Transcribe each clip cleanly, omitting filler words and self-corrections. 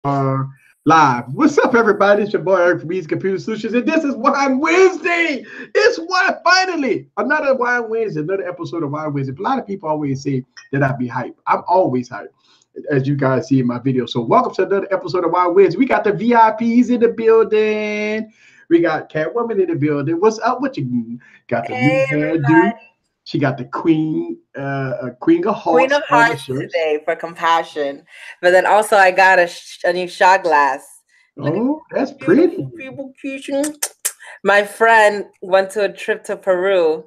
live. What's up, everybody? It's your boy Eric from Easy Computer Solutions, and this is Wine Wednesday. It's finally another Wine Wednesday, another episode of Wine Wednesday. A lot of people always say that I be hyped. I'm always hyped, as you guys see in my video. So welcome to another episode of Wine Wednesday. We got the VIPs in the building. We got Catwoman in the building. What's up? What you got? The new hairdo. She got the Queen of Hearts today for compassion. But then also I got a new shot glass. Oh, that's pretty. My friend went to a trip to Peru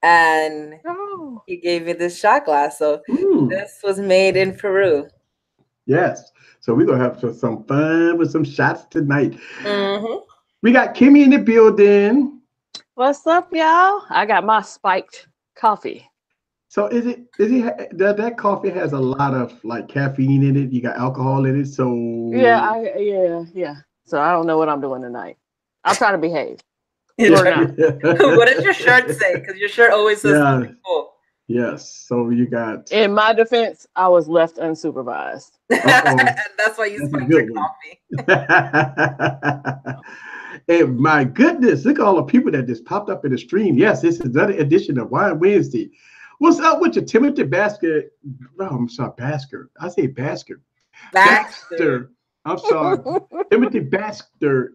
and he gave me this shot glass. So this was made in Peru. Yes. So we're going to have some fun with some shots tonight. We got Kimmy in the building. What's up, y'all? I got my spiked coffee. So that coffee has a lot of like caffeine in it? You got alcohol in it, so yeah. So I don't know what I'm doing tonight. I'll try to behave. What does your shirt say? Because your shirt always says something cool. Yes. So you got. In my defense, I was left unsupervised. That's why you spiked your coffee. And my goodness, look at all the people that just popped up in the stream. Yes, this is another edition of Wine Wednesday. What's up with you, Timothy Basker? No, I'm sorry, Basker. I say Basker. Baxter. I'm sorry. Timothy Basker.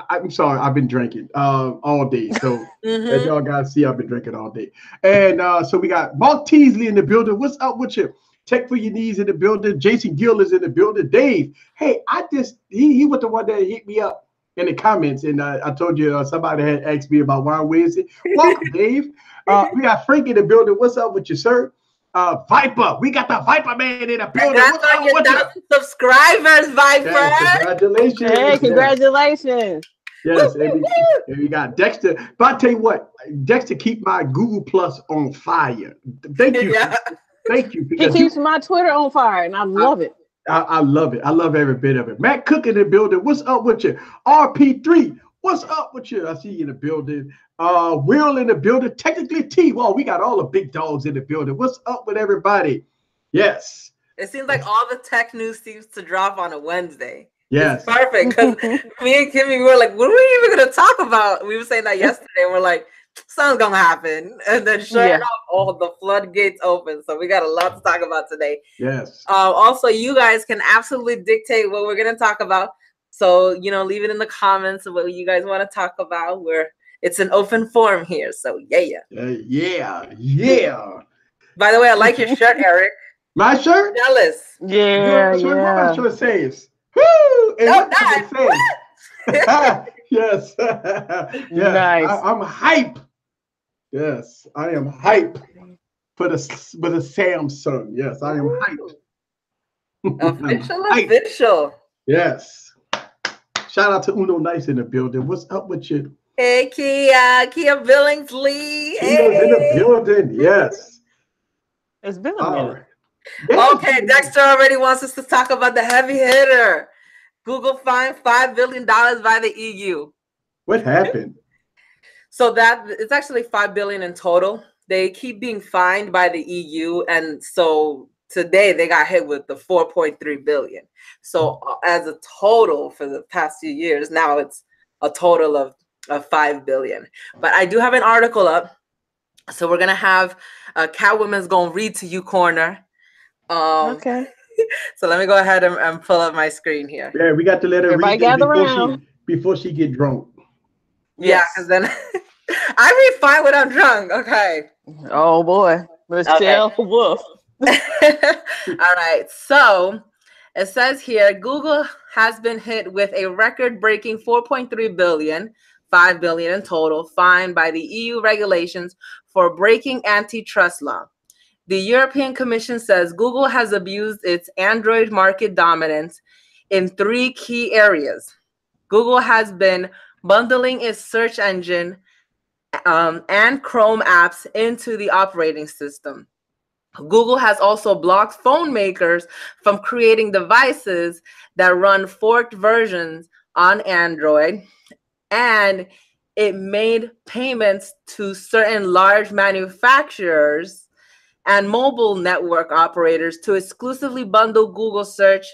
I'm sorry, I've been drinking all day. So as y'all guys see, I've been drinking all day. And so we got Mark Teasley in the building. What's up with you? Tech for your knees in the building. Jason Gill is in the building. Dave, hey, he was the one that hit me up in the comments, and I told you somebody had asked me about Wine Wednesday. Welcome, Dave. We got Frank in the building. What's up with you, sir? Viper, we got the Viper man in the building. What's up with you? Subscribers, Viper. Yes, congratulations. Hey, congratulations. Yes, and we got Dexter. But I tell you what, Dexter keep my Google Plus on fire. Thank you. Thank you. He keeps my Twitter on fire, and I love it. I love it. I love every bit of it. Matt Cook in the building. What's up with you? RP3. What's up with you? I see you in the building. Will in the building. Technically T. Well, we got all the big dogs in the building. What's up with everybody? Yes. It seems like all the tech news seems to drop on a Wednesday. Yes. It's perfect. Because me and Kimmy were like, what are we even going to talk about? We were saying that yesterday. We're like, something's gonna happen, and then sure enough, all the floodgates open. So we got a lot to talk about today. Yes. Also, you guys can absolutely dictate what we're gonna talk about. So leave it in the comments of what you guys want to talk about. It's an open forum here. So yeah. By the way, I like your shirt, Eric. My shirt? Jealous. Yeah. What my shirt says? Woo! And what does it say? Yes. Nice. I'm hype. Yes, I am hype for the Samsung. Yes, I am hype. Official. Yes. Shout out to Uno Nice in the building. What's up with you? Hey, Kia Billingsley. Kia's in the building. Yes. It's been a minute. Right. Yes. Okay, Dexter already wants us to talk about the heavy hitter. Google fined $5 billion by the EU. What happened? So that it's actually $5 billion in total. They keep being fined by the EU, and so today they got hit with the 4.3 billion. So as a total for the past few years, now it's a total of 5 billion. But I do have an article up, so we're gonna have Catwoman's gonna read to you corner. Okay. So let me go ahead and pull up my screen here. Yeah, we got to let her read before she get drunk. Yeah, because then I read fine when I'm drunk. Okay. Oh boy, Michelle Wolf. All right. So it says here, Google has been hit with a record-breaking 4.3 billion, 5 billion in total, fine by the EU regulations for breaking antitrust law. The European Commission says Google has abused its Android market dominance in 3 key areas. Google has been bundling its search engine and Chrome apps into the operating system. Google has also blocked phone makers from creating devices that run forked versions on Android, and it made payments to certain large manufacturers and mobile network operators to exclusively bundle Google search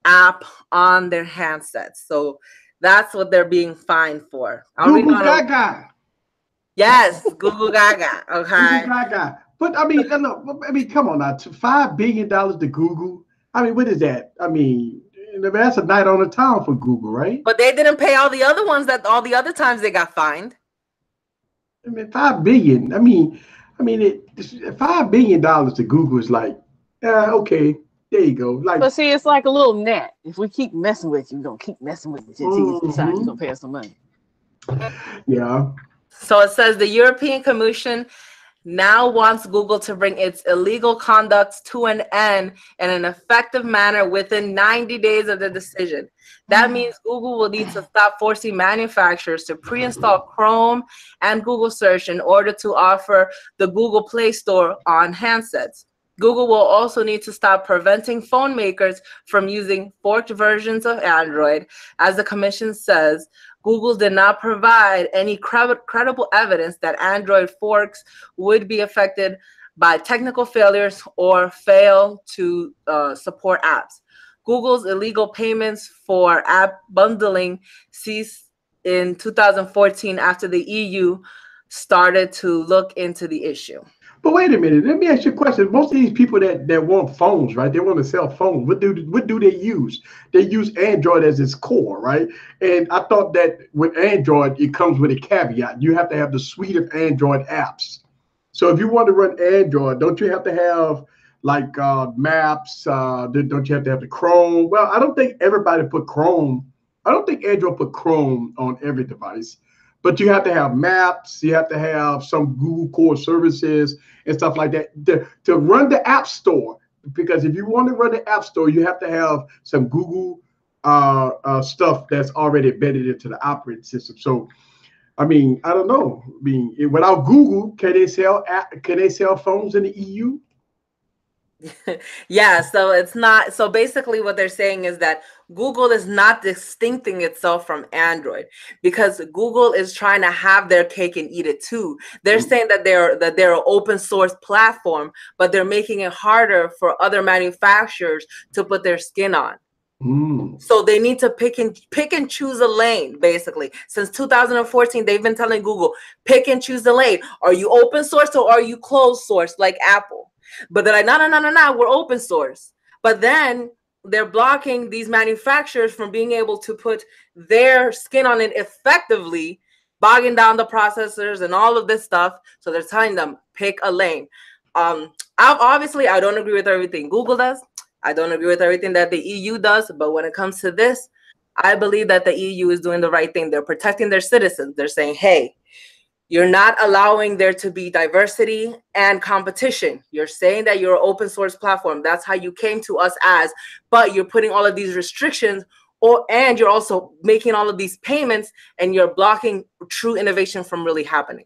app on their handsets. So that's what they're being fined for. Google Gaga. Yes, Google Gaga. Okay. Google Gaga. But I mean, come on now. $5 billion to Google. I mean, what is that? I mean, that's a night on the town for Google, right? But they didn't pay all the other ones all the other times they got fined. I mean, $5 billion. $5 billion to Google is like, okay, there you go. Like, but see, it's like a little net. If we keep messing with you, we're gonna keep messing with you until you decide you're gonna pay us some money. Yeah. So it says the European Commission now wants Google to bring its illegal conduct to an end in an effective manner within 90 days of the decision. That means Google will need to stop forcing manufacturers to pre-install Chrome and Google Search in order to offer the Google Play Store on handsets. Google will also need to stop preventing phone makers from using forked versions of Android. As the commission says, Google did not provide any credible evidence that Android forks would be affected by technical failures or fail to support apps. Google's illegal payments for app bundling ceased in 2014 after the EU started to look into the issue. But wait a minute, let me ask you a question. Most of these people that want phones, right? They want to sell phones. What do they use? They use Android as its core, right? And I thought that with Android, it comes with a caveat. You have to have the suite of Android apps. So if you want to run Android, don't you have to have like Maps? Don't you have to have the Chrome? Well, I don't think everybody put Chrome. I don't think Android put Chrome on every device. But you have to have Maps, you have to have some Google core services and stuff like that to run the App Store. Because if you want to run the App Store, you have to have some Google stuff that's already embedded into the operating system. So, I mean, I don't know. I mean, without Google, can they sell phones in the EU? Yeah, so it's not. So basically what they're saying is that Google is not distincting itself from Android because Google is trying to have their cake and eat it too. They're saying that they're an open source platform, but they're making it harder for other manufacturers to put their skin on. So they need to pick and choose a lane, basically. Since 2014, they've been telling Google, pick and choose the lane. Are you open source or are you closed source like Apple? But they're like, no, we're open source. But then they're blocking these manufacturers from being able to put their skin on it effectively, bogging down the processors and all of this stuff. So they're telling them, pick a lane. Obviously, I don't agree with everything Google does. I don't agree with everything that the EU does. But when it comes to this, I believe that the EU is doing the right thing. They're protecting their citizens. They're saying, hey, you're not allowing there to be diversity and competition. You're saying that you're an open source platform. That's how you came to us as, but you're putting all of these restrictions and you're also making all of these payments and you're blocking true innovation from really happening.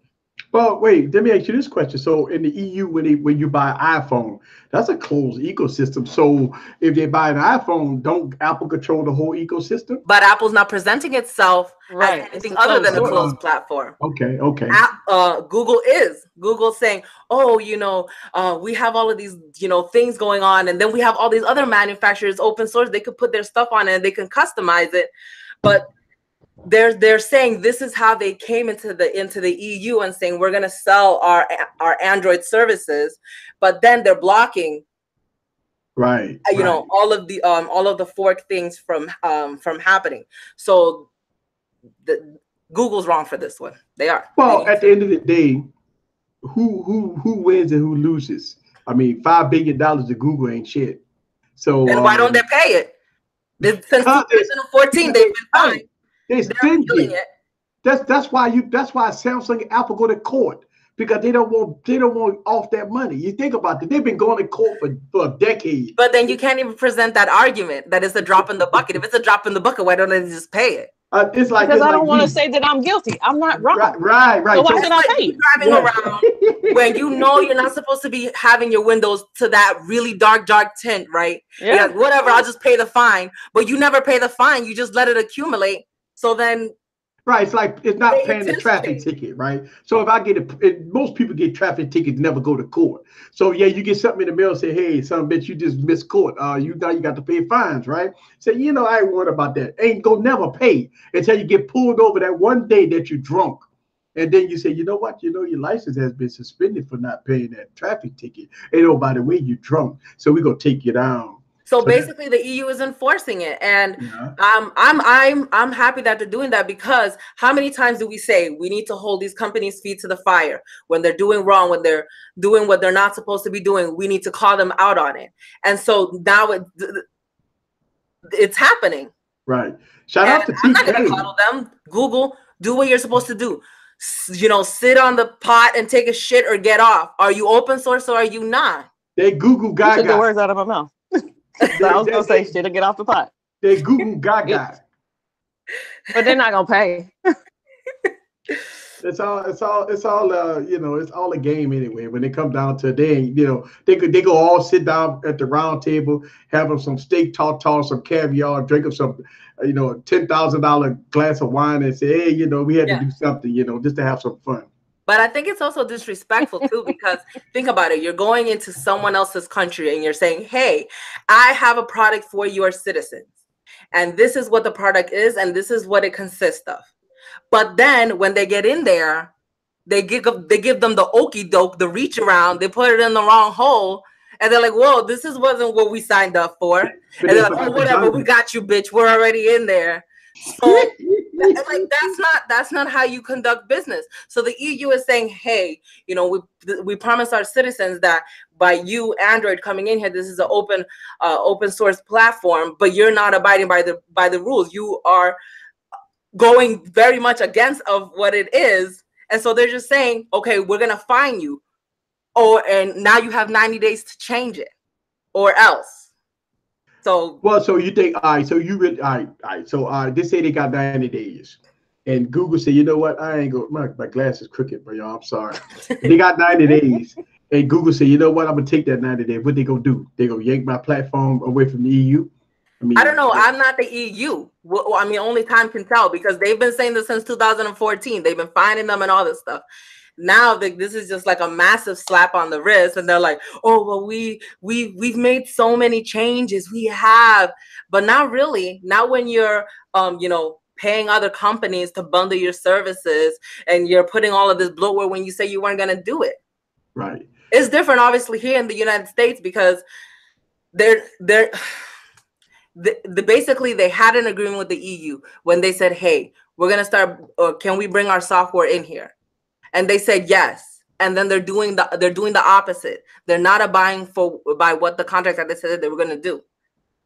Well, wait, let me ask you this question. So in the EU, when you buy an iPhone, that's a closed ecosystem. So if they buy an iPhone, don't Apple control the whole ecosystem? But Apple's not presenting itself as anything other than a closed platform. Okay. Google is. Google's saying, we have all of these, things going on. And then we have all these other manufacturers, open source. They could put their stuff on it and they can customize it. But they're saying this is how they came into the EU and saying we're going to sell our Android services, but then they're blocking all of the fork things from happening. So Google's wrong for this one. They are. Well, at the end of the day, who wins and who loses? I mean, $5 billion to Google ain't shit. So and why don't they pay it? Since 2014, they've been fine. They spend it. That's why Samsung and Apple go to court because they don't want off that money. You think about it, they've been going to court for a decade. But then you can't even present that argument that it's a drop in the bucket. If it's a drop in the bucket, why don't they just pay it? It's like because I don't want to say that I'm guilty. I'm not wrong. Right. So why should I pay? Driving around when you're not supposed to be having your windows to that really dark tint, right? Yeah. Whatever. I'll just pay the fine. But you never pay the fine. You just let it accumulate. So then Right, it's like it's not They paying the traffic anticipate. ticket, right? So if I get most people get traffic tickets, never go to court. So yeah, you get something in the mail, say, hey, son, bitch, you just missed court. You now you got to pay fines, right? Say, I ain't worried about that. Ain't go never pay until you get pulled over that one day that you're drunk. And then you say, you know what? Your license has been suspended for not paying that traffic ticket. And oh, by the way, you're drunk, so we're gonna take you down. So basically, the EU is enforcing it, and Yeah. I'm happy that they're doing that, because how many times do we say we need to hold these companies' feet to the fire when they're doing wrong, when they're doing what they're not supposed to be doing? We need to call them out on it, and so now it's happening. Right. Shout out to I'm not going to TK. coddle them. Google, do what you're supposed to do. Sit on the pot and take a shit or get off. Are you open source or are you not? They Google You Gaga. took the words out of my mouth. So I was gonna say shit to get off the pot. They Google Gaga. But they're not gonna pay. It's all it's all a game anyway. When they come down to they go all sit down at the round table, have them some steak tartare, some caviar, drink them some $10,000 glass of wine, and say, hey, we had to do something, just to have some fun. But I think it's also disrespectful too, because think about it. You're going into someone else's country and you're saying, hey, I have a product for your citizens, and this is what the product is, and this is what it consists of. But then when they get in there, they give them the okey doke, the reach around, they put it in the wrong hole, and they're like, whoa, this wasn't what we signed up for. And they're like, oh, whatever, we got you, bitch. We're already in there. So that's not how you conduct business. So the EU is saying, hey, we promise our citizens that by you, Android, coming in here, this is an open source platform, but you're not abiding by the rules. You are going very much against of what it is. And so they're just saying, okay, we're going to fine you. And now you have 90 days to change it or else. So you think, all right, so you really, all right. So they say they got 90 days. And Google said, you know what? I ain't going, my glass is crooked, but y'all, I'm sorry. They got 90 days. And Google said, you know what? I'm going to take that 90 days. What they going to do? They going to yank my platform away from the EU? I don't know. I'm not the EU. Well, only time can tell, because they've been saying this since 2014. They've been finding them and all this stuff. Now this is just like a massive slap on the wrist, and they're like, "Oh, well, we've made so many changes. We have, but not really. Not when you're, paying other companies to bundle your services, and you're putting all of this bloatware when you say you weren't going to do it. Right. It's different, obviously, here in the United States, because basically they had an agreement with the EU when they said, hey, we're going to start, or can we bring our software in here? And they said yes. And then they're doing the opposite. They're not abiding by what the contract that they said that they were going to do.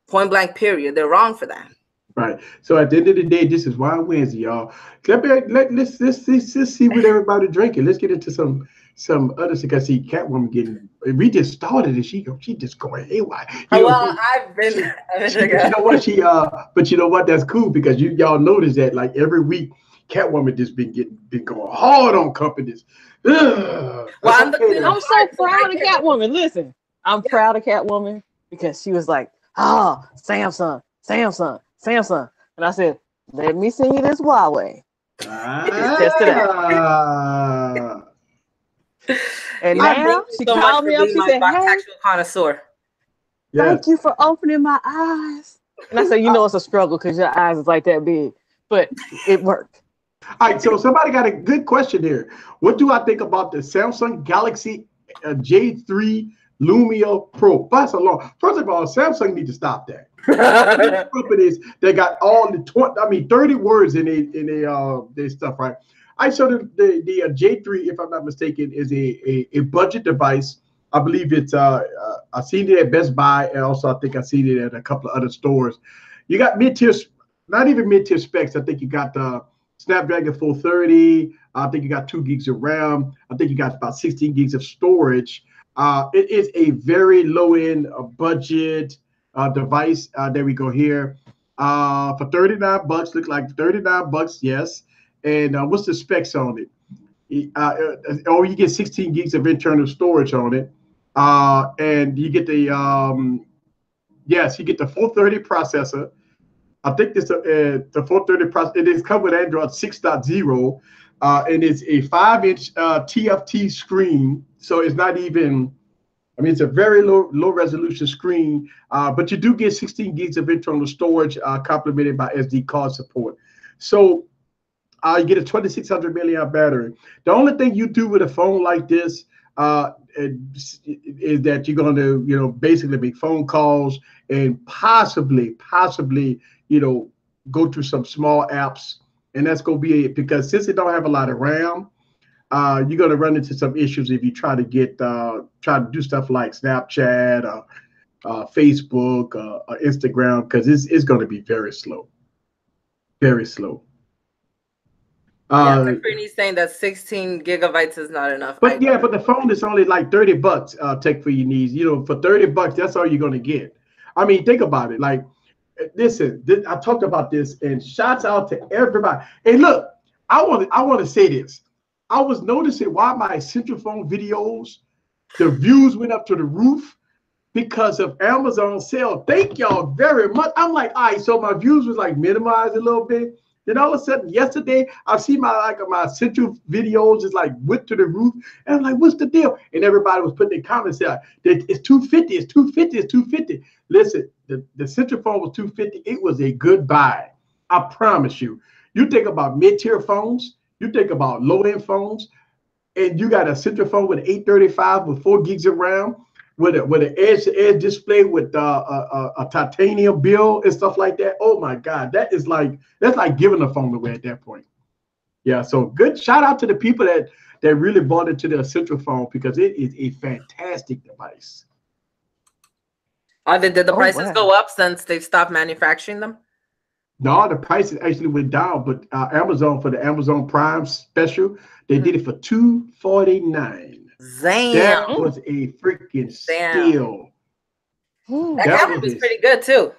Point blank, period. They're wrong for that. Right. So at the end of the day, this is Wine Wednesday, y'all. Let's see what everybody drinking. Let's get into some other stuff. I see Catwoman getting. We just started and she just going haywire. I've been. You know what? But you know what? That's cool, because y'all notice that like every week, Catwoman just been going hard on companies. Well, I'm so proud of Catwoman. Listen, I'm proud of Catwoman because she was like, Samsung. And I said, let me send you this Huawei. Test it out. And now she called me up. She said, hey, connoisseur. Thank you for opening my eyes. And I said, it's a struggle because your eyes is like that big, but it worked. All right, so somebody got a good question here. What do I think about the Samsung Galaxy J3 Lumia Pro? First of all, Samsung need to stop that. Companies that got all the 30 words in their stuff, right? I saw the J3, if I'm not mistaken, is a budget device. I believe it's I seen it at Best Buy, and also I think I seen it at a couple of other stores. You got mid-tier, not even mid-tier specs. I think you got the Snapdragon 430. I think you got 2 gigs of RAM. I think you got about 16 gigs of storage. It is a very low-end budget device. There we go here. For $39, look like $39, yes. And what's the specs on it? You get 16 gigs of internal storage on it. And you get the you get the 430 processor. I think this the 430 processor. It is covered with Android 6.0, and it's a 5-inch TFT screen. So it's not even. I mean, it's a very low resolution screen, but you do get 16 gigs of internal storage, complemented by SD card support. So you get a 2600 milliamp battery. The only thing you do with a phone like this is that you're going to, basically make phone calls and possibly, go through some small apps, and that's going to be it. Because since it don't have a lot of RAM, you're going to run into some issues if you try to do stuff like Snapchat or Facebook or Instagram, because it's going to be very slow. Very slow. Brittany's saying that 16 gigabytes is not enough. But but the phone is only like $30 tech for your needs. For $30, that's all you're going to get. I mean, think about it. Like, listen, I talked about this, and shouts out to everybody. And look, I want to say this. I was noticing why my Essential Phone videos, the views went up to the roof because of Amazon sale. Thank y'all very much. I'm like, all right, so my views was like minimized a little bit. Then all of a sudden, yesterday, I see my Essential videos is like went to the roof, and I'm like, what's the deal? And everybody was putting their comments out. It's 250, it's 250, it's 250. Listen, the Essential Phone was 250. It was a good buy. I promise you. You think about mid-tier phones. You think about low-end phones, and you got a Essential Phone with an 835 with 4 gigs of RAM, with an edge display with a titanium build and stuff like that. Oh my God, that's like giving a phone away at that point. Yeah, so good shout out to the people that really bought into the Essential Phone, because it is a fantastic device. Did the prices go up since they've stopped manufacturing them? No, the prices actually went down, but Amazon, for the Amazon Prime special, they did it for $249. Damn. That was a freaking steal. That camera was pretty good too.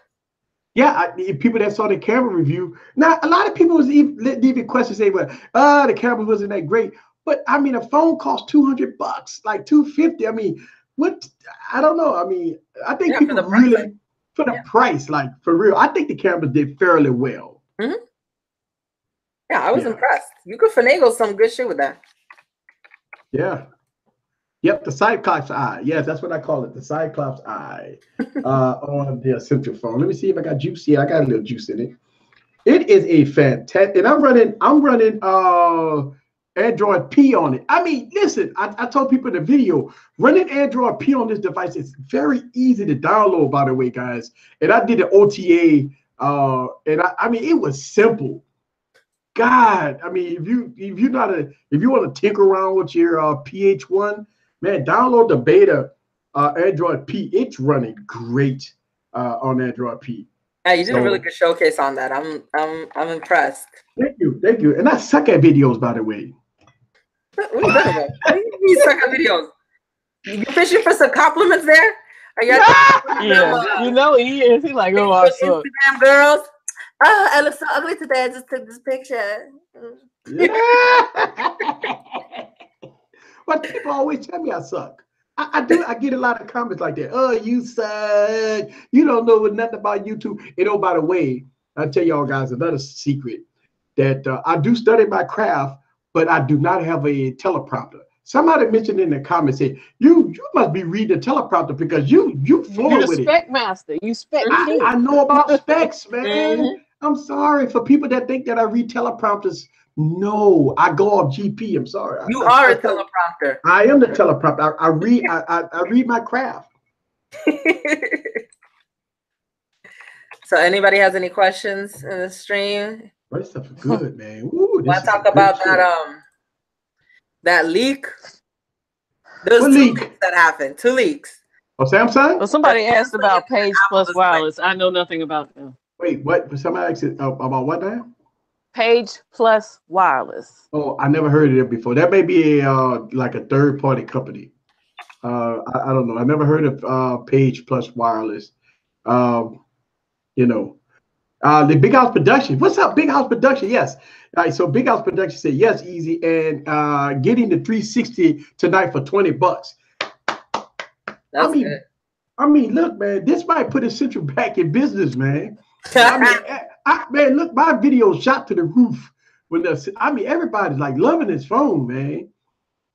Yeah, people that saw the camera review. Now, a lot of people was even questions saying, "Well, the camera wasn't that great." But I mean, a phone costs $200, like $250. I mean, what? I don't know. I mean, I think people really. For the price, like for real, I think the camera did fairly well. Mm-hmm. Yeah, I was impressed. You could finagle some good shit with that. Yeah. Yep, the Cyclops eye. Yes, that's what I call it, the Cyclops eye on the Essential Phone. Let me see if I got juice. Yeah, I got a little juice in it. It is a fantastic, and I'm running Android P on it. I mean, listen, I told people in the video, running Android P on this device is very easy to download, by the way, guys. And I did an OTA, and I mean, it was simple. God, I mean, if you want to tinker around with your PH1, man, download the beta Android P. It's running great on Android P. Yeah, you did a really good showcase on that. I'm impressed. Thank you. And I suck at videos, by the way. What are you talking about? You suck at videos. You fishing for some compliments there? Are you he is. He like, oh, I suck. Instagram girls. Oh, I look so ugly today. I just took this picture. Yeah. But people always tell me I suck. I do. I get a lot of comments like that. Oh, you suck. You don't know nothing about YouTube. And oh, by the way, I'll tell y'all guys another secret, that I do study my craft, but I do not have a teleprompter. Somebody mentioned in the comments, said, you must be reading the teleprompter because you flow with it. You're a spec master. You spec. I know about specs, man. Mm-hmm. I'm sorry for people that think that I read teleprompters. No, I go off GP. I'm sorry. You are a teleprompter. I am the teleprompter. I read. I read my craft. So, anybody has any questions in the stream? This stuff is good, man. Ooh, want to talk about that leak? There's two leaks that happened. 2 leaks. Oh, Samsung? Well, somebody asked about Page Plus Wireless. I know nothing about them. Wait, what? Somebody asked about what now? Page Plus Wireless. Oh, I never heard of it before. That may be like a third-party company. I don't know. I never heard of Page Plus Wireless. The Big House Production. What's up, Big House Production? Yes. All right. So Big House Production said yes, easy, and getting the 360 tonight for $20. That's good. I mean, look, man, this might put Essential back in business, man. Man, look, my video shot to the roof. I mean, everybody's like loving this phone, man.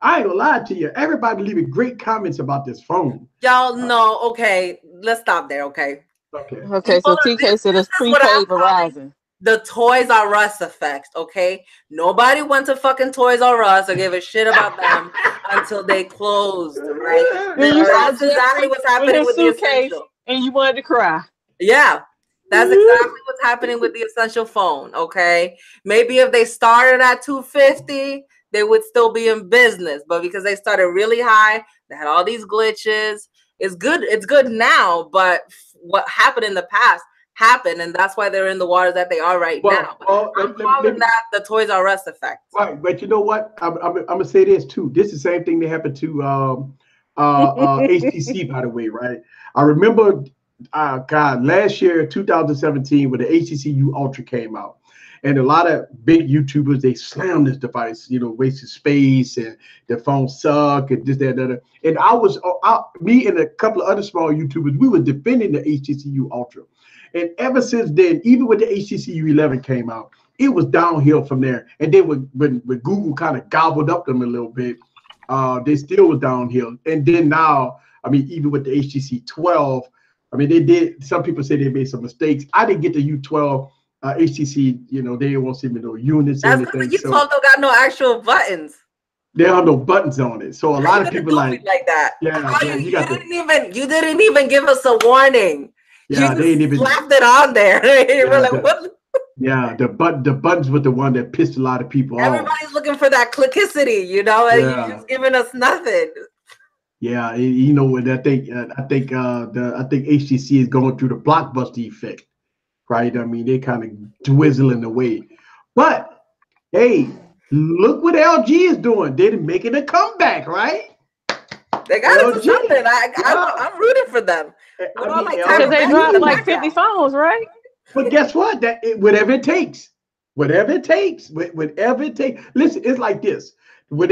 I ain't gonna lie to you. Everybody leaving great comments about this phone. Y'all know, okay, let's stop there, okay? Okay, so TK said it's prepaid Verizon. The Toys R Us effect, okay? Nobody went to fucking Toys R Us or gave a shit about them until they closed, right? That's exactly what's happening with the Essential. And you wanted to cry. Yeah, that's exactly what's happening with the Essential phone, okay? Maybe if they started at $250, they would still be in business, but because they started really high, they had all these glitches. It's good now, but what happened in the past happened, and that's why they're in the waters that they are right now. I'm calling that the Toys R Us effect. Right, but you know what? I'm gonna say this too. This is the same thing that happened to HTC, by the way, right? I remember, last year, 2017, when the HTC U Ultra came out. And a lot of big YouTubers, they slammed this device, wasted space and the phone suck and this, that, that. And me and a couple of other small YouTubers, we were defending the HTC U Ultra. And ever since then, even when the HTC U11 came out, it was downhill from there. And then when Google kind of gobbled up them a little bit, they still was downhill. And then now, I mean, even with the HTC 12, I mean, some people say they made some mistakes. I didn't get the U12. HTC, they won't see me no units or anything. That's because you don't got no actual buttons. There are no buttons on it, so a lot of people like that. Yeah, you didn't even give us a warning. Yeah, they didn't even slapped it on there. Yeah, the buttons with the one that pissed a lot of people off. Everybody's looking for that clickicity, and you're just giving us nothing. Yeah, what I think HTC is going through the blockbuster effect. Right, I mean, they kind of dwizzling away, but hey, look what LG is doing. They're making a comeback, right? They got to do something. I'm rooting for them. Because they dropped like 50 phones, right? But guess what? Whatever it takes. Listen, it's like this. When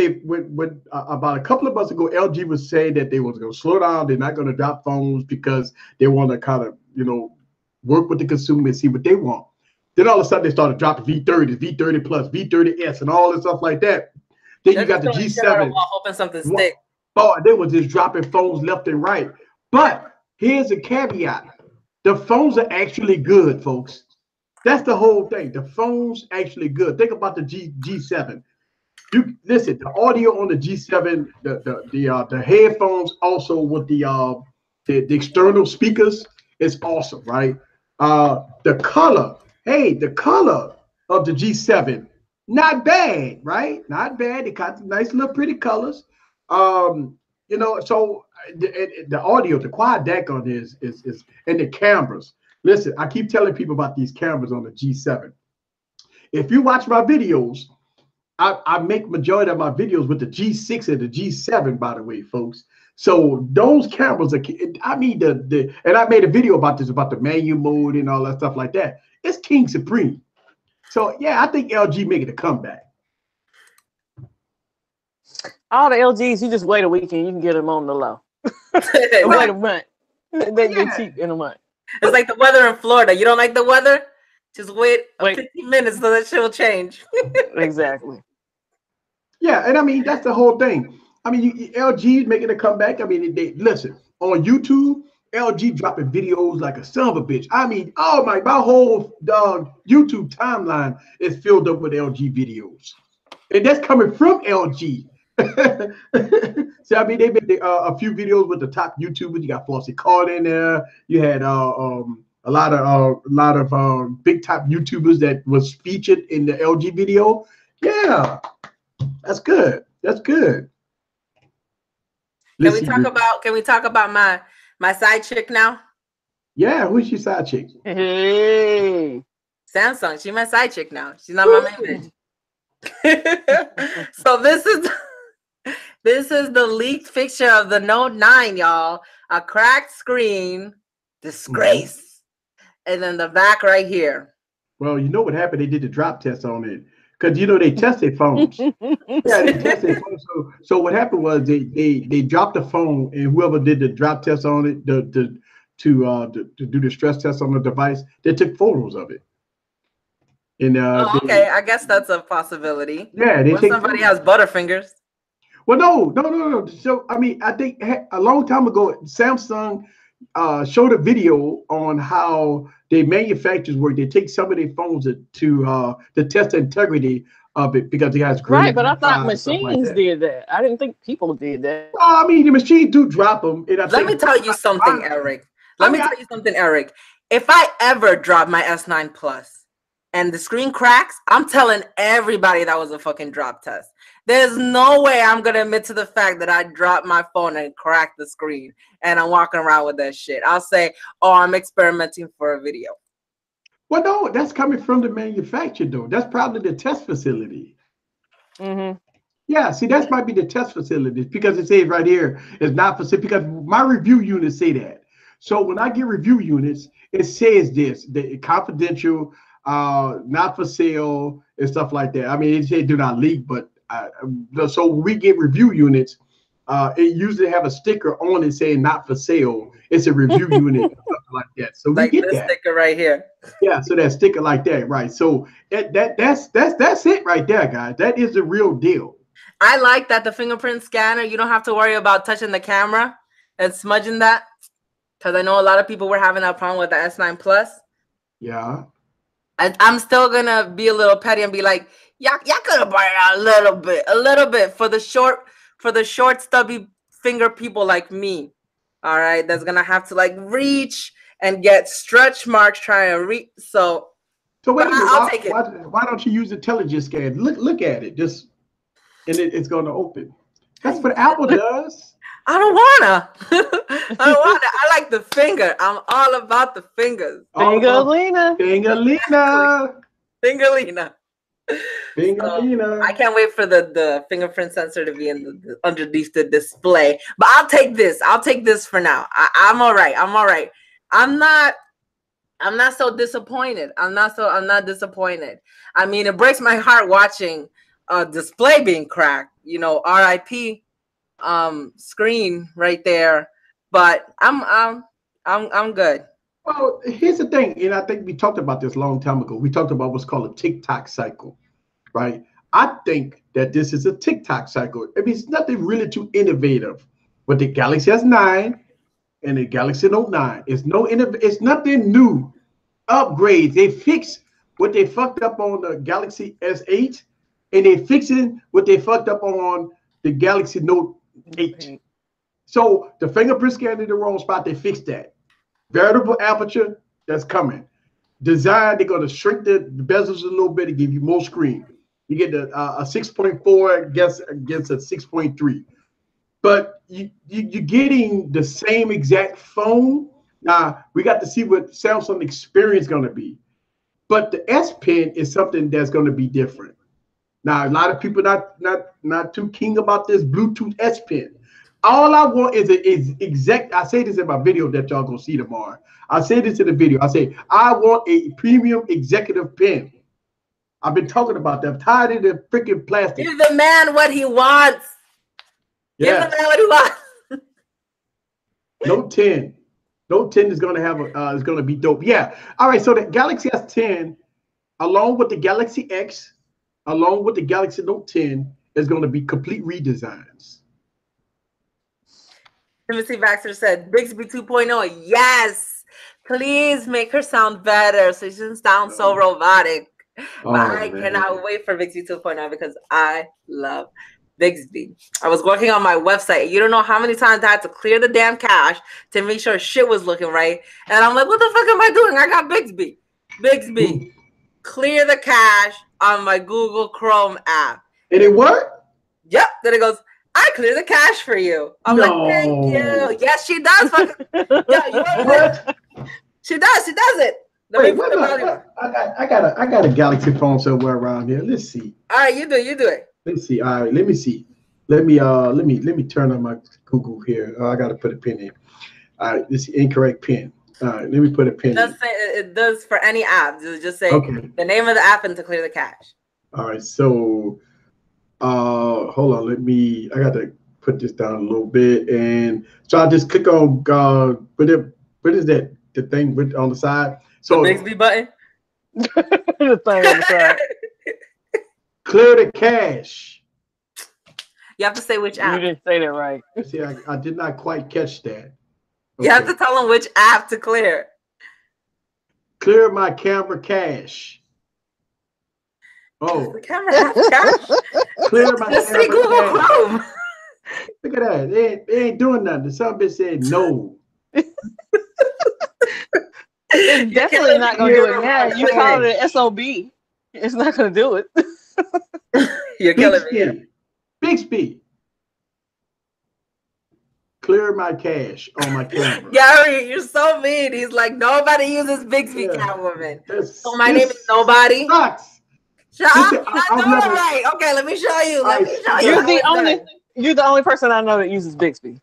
about a couple of months ago, LG was saying that they was going to slow down. They're not going to drop phones because they want to kind of, work with the consumer and see what they want. Then all of a sudden they started dropping V30, V30 Plus, V30S, and all this stuff like that. Then you got the G7. Hoping something stick. Oh, they were just dropping phones left and right. But here's a caveat: the phones are actually good, folks. That's the whole thing. The phone's actually good. Think about the G7. You listen. The audio on the G7, the headphones, also with the external speakers, is awesome, right? The color of the G7, not bad, right? Not bad. It got nice little pretty colors. So the audio, the quad DAC on this is and the cameras. Listen, I keep telling people about these cameras on the G7. If you watch my videos, I make majority of my videos with the G6 and the G7, by the way, folks. So those cameras are, I mean, and I made a video about this, about the manual mode and all that stuff like that. It's King Supreme. So yeah, I think LG making a comeback. All the LGs, you just wait a week and you can get them on the low. Wait a month. They get cheap in a month. It's like the weather in Florida. You don't like the weather? Just wait 15 minutes so that shit will change. Exactly. Yeah, and I mean, that's the whole thing. I mean, LG making a comeback. I mean, they listen on YouTube. LG dropping videos like a son of a bitch. I mean, oh my whole YouTube timeline is filled up with LG videos, and that's coming from LG. So I mean, they made a few videos with the top YouTubers. You got Flossie Card in there. You had a lot of big top YouTubers that was featured in the LG video. Yeah, that's good. That's good. Can we talk about my side chick now? Yeah, who's your side chick? Hey, Samsung. She's my side chick now. She's not my main bitch. So this is the leaked picture of the Note 9, y'all. A cracked screen, disgrace, and then the back right here. Well, you know what happened? They did the drop test on it. Because they tested phones. Yeah, they tested phones. So what happened was they dropped the phone, and whoever did the drop test on it to do the stress test on the device, they took photos of it. And okay, I guess that's a possibility. Yeah, they take somebody has Butterfingers. Well, no. So I mean, I think a long time ago, Samsung showed a video on how their manufacturers work. They take some of their phones to test the integrity of it because it has right. But I thought machines did that. I didn't think people did that. Well, I mean, the machines do drop them. Let me tell you something, Eric. Let me tell you something, Eric. If I ever drop my S9 Plus and the screen cracks, I'm telling everybody that was a fucking drop test. There's no way I'm going to admit to the fact that I dropped my phone and cracked the screen and I'm walking around with that shit. I'll say, oh, I'm experimenting for a video. Well, no, that's coming from the manufacturer, though. That's probably the test facility. Mm-hmm. Yeah, see, that might be the test facility because it says right here, it's not for sale, because my review units say that. So when I get review units, it says this, the confidential, not for sale, and stuff like that. I mean, it says do not leak, but so when we get review units, it usually have a sticker on it saying not for sale. It's a review unit, something like that. So like we get this that sticker right here. Yeah, so that sticker like that, right? So that's it right there, guys. That is the real deal. I like that the fingerprint scanner, you don't have to worry about touching the camera and smudging that, because I know a lot of people were having that problem with the S9 Plus. Yeah. I'm still gonna be a little petty and be like, y'all could have brought it out a little bit for the short, stubby finger people like me. All right, that's gonna have to like reach and get stretch marks trying to reach. So wait a minute, I'll take it. Why don't you use intelligence scan? Look at it, just and it's gonna open. That's what Apple does. I don't wanna. I like the finger. I'm all about the fingers. Fingerlina. Fingerlina. I can't wait for the fingerprint sensor to be in underneath the display. But I'll take this. I'll take this for now. I'm all right. I'm not so disappointed. I'm not disappointed. I mean, it breaks my heart watching a display being cracked. You know, RIP screen right there. But I'm good. Well, here's the thing, and I think we talked about this a long time ago. We talked about what's called a TikTok cycle, right? I think that this is a TikTok cycle. I mean, it's nothing really too innovative. But the Galaxy S9 and the Galaxy Note 9, it's nothing new. Upgrades. They fix what they fucked up on the Galaxy S8, and they fixing what they fucked up on the Galaxy Note 8. So the fingerprint scanner in the wrong spot, they fixed that. Variable aperture, that's coming. Design, they're going to shrink the bezels a little bit to give you more screen. You get a 6.4 against a 6.3. But you're getting the same exact phone. Now, we got to see what Samsung experience is going to be. But the S Pen is something that's going to be different. Now, a lot of people not too keen about this Bluetooth S Pen. All I want is exact. I say this in my video that y'all gonna see tomorrow. I say this in the video. I say I want a premium executive pen. I've been talking about that. I'm tired of the freaking plastic. Give the man what he wants. Yeah. Give the man what he wants. Note 10. Note 10 is gonna have is gonna be dope. Yeah. All right. So the Galaxy S10, along with the Galaxy X, along with the Galaxy Note 10, is gonna be complete redesigns. Timothy Baxter said, Bixby 2.0, yes. Please make her sound better so she doesn't sound so robotic. But I cannot wait for Bixby 2.0 because I love Bixby. I was working on my website. You don't know how many times I had to clear the damn cache to make sure shit was looking right. And I'm like, what the fuck am I doing? I got Bixby. Bixby, clear the cache on my Google Chrome app. Did it work? Yep. Then it goes, I clear the cache for you. I'm like, thank you. Yes, she does. What? She does it. Wait, I got a Galaxy phone somewhere around here. Let's see. All right, you do it. Let's see. All right, let me see. Let me turn on my Google here. I gotta put a pin in. All right, this is incorrect pin. All right, let me put a pin in. It does for any app. Just say the name of the app and to clear the cache. All right, so hold on, I got to put this down a little bit, and so I'll just click on what is that, the thing on the side? So the Bixby button? The thing on the side. Clear the cache. You have to say which You app. didn't say that right. See, I did not quite catch that. You have to Okay. tell them which app to clear. Clear my camera cache. Oh, The camera have cache. clear my Just say camera Google cache. Chrome. Look at that. They ain't doing nothing. Some bitch said no. It's definitely killing not me. gonna do Clear it now. my You call it cache. an SOB. It's not gonna do it. You're killing me. Here. Bixby. Clear my cache on my camera. Gary, you're so mean. He's like, nobody uses Bixby, Yeah. Catwoman. This- So my name this is nobody. Sucks. Shut up. Listen, You're not I've doing it never- right. Okay, let me show you. Let me show you. You're how the it's only done. you're the only person I know that uses Bixby.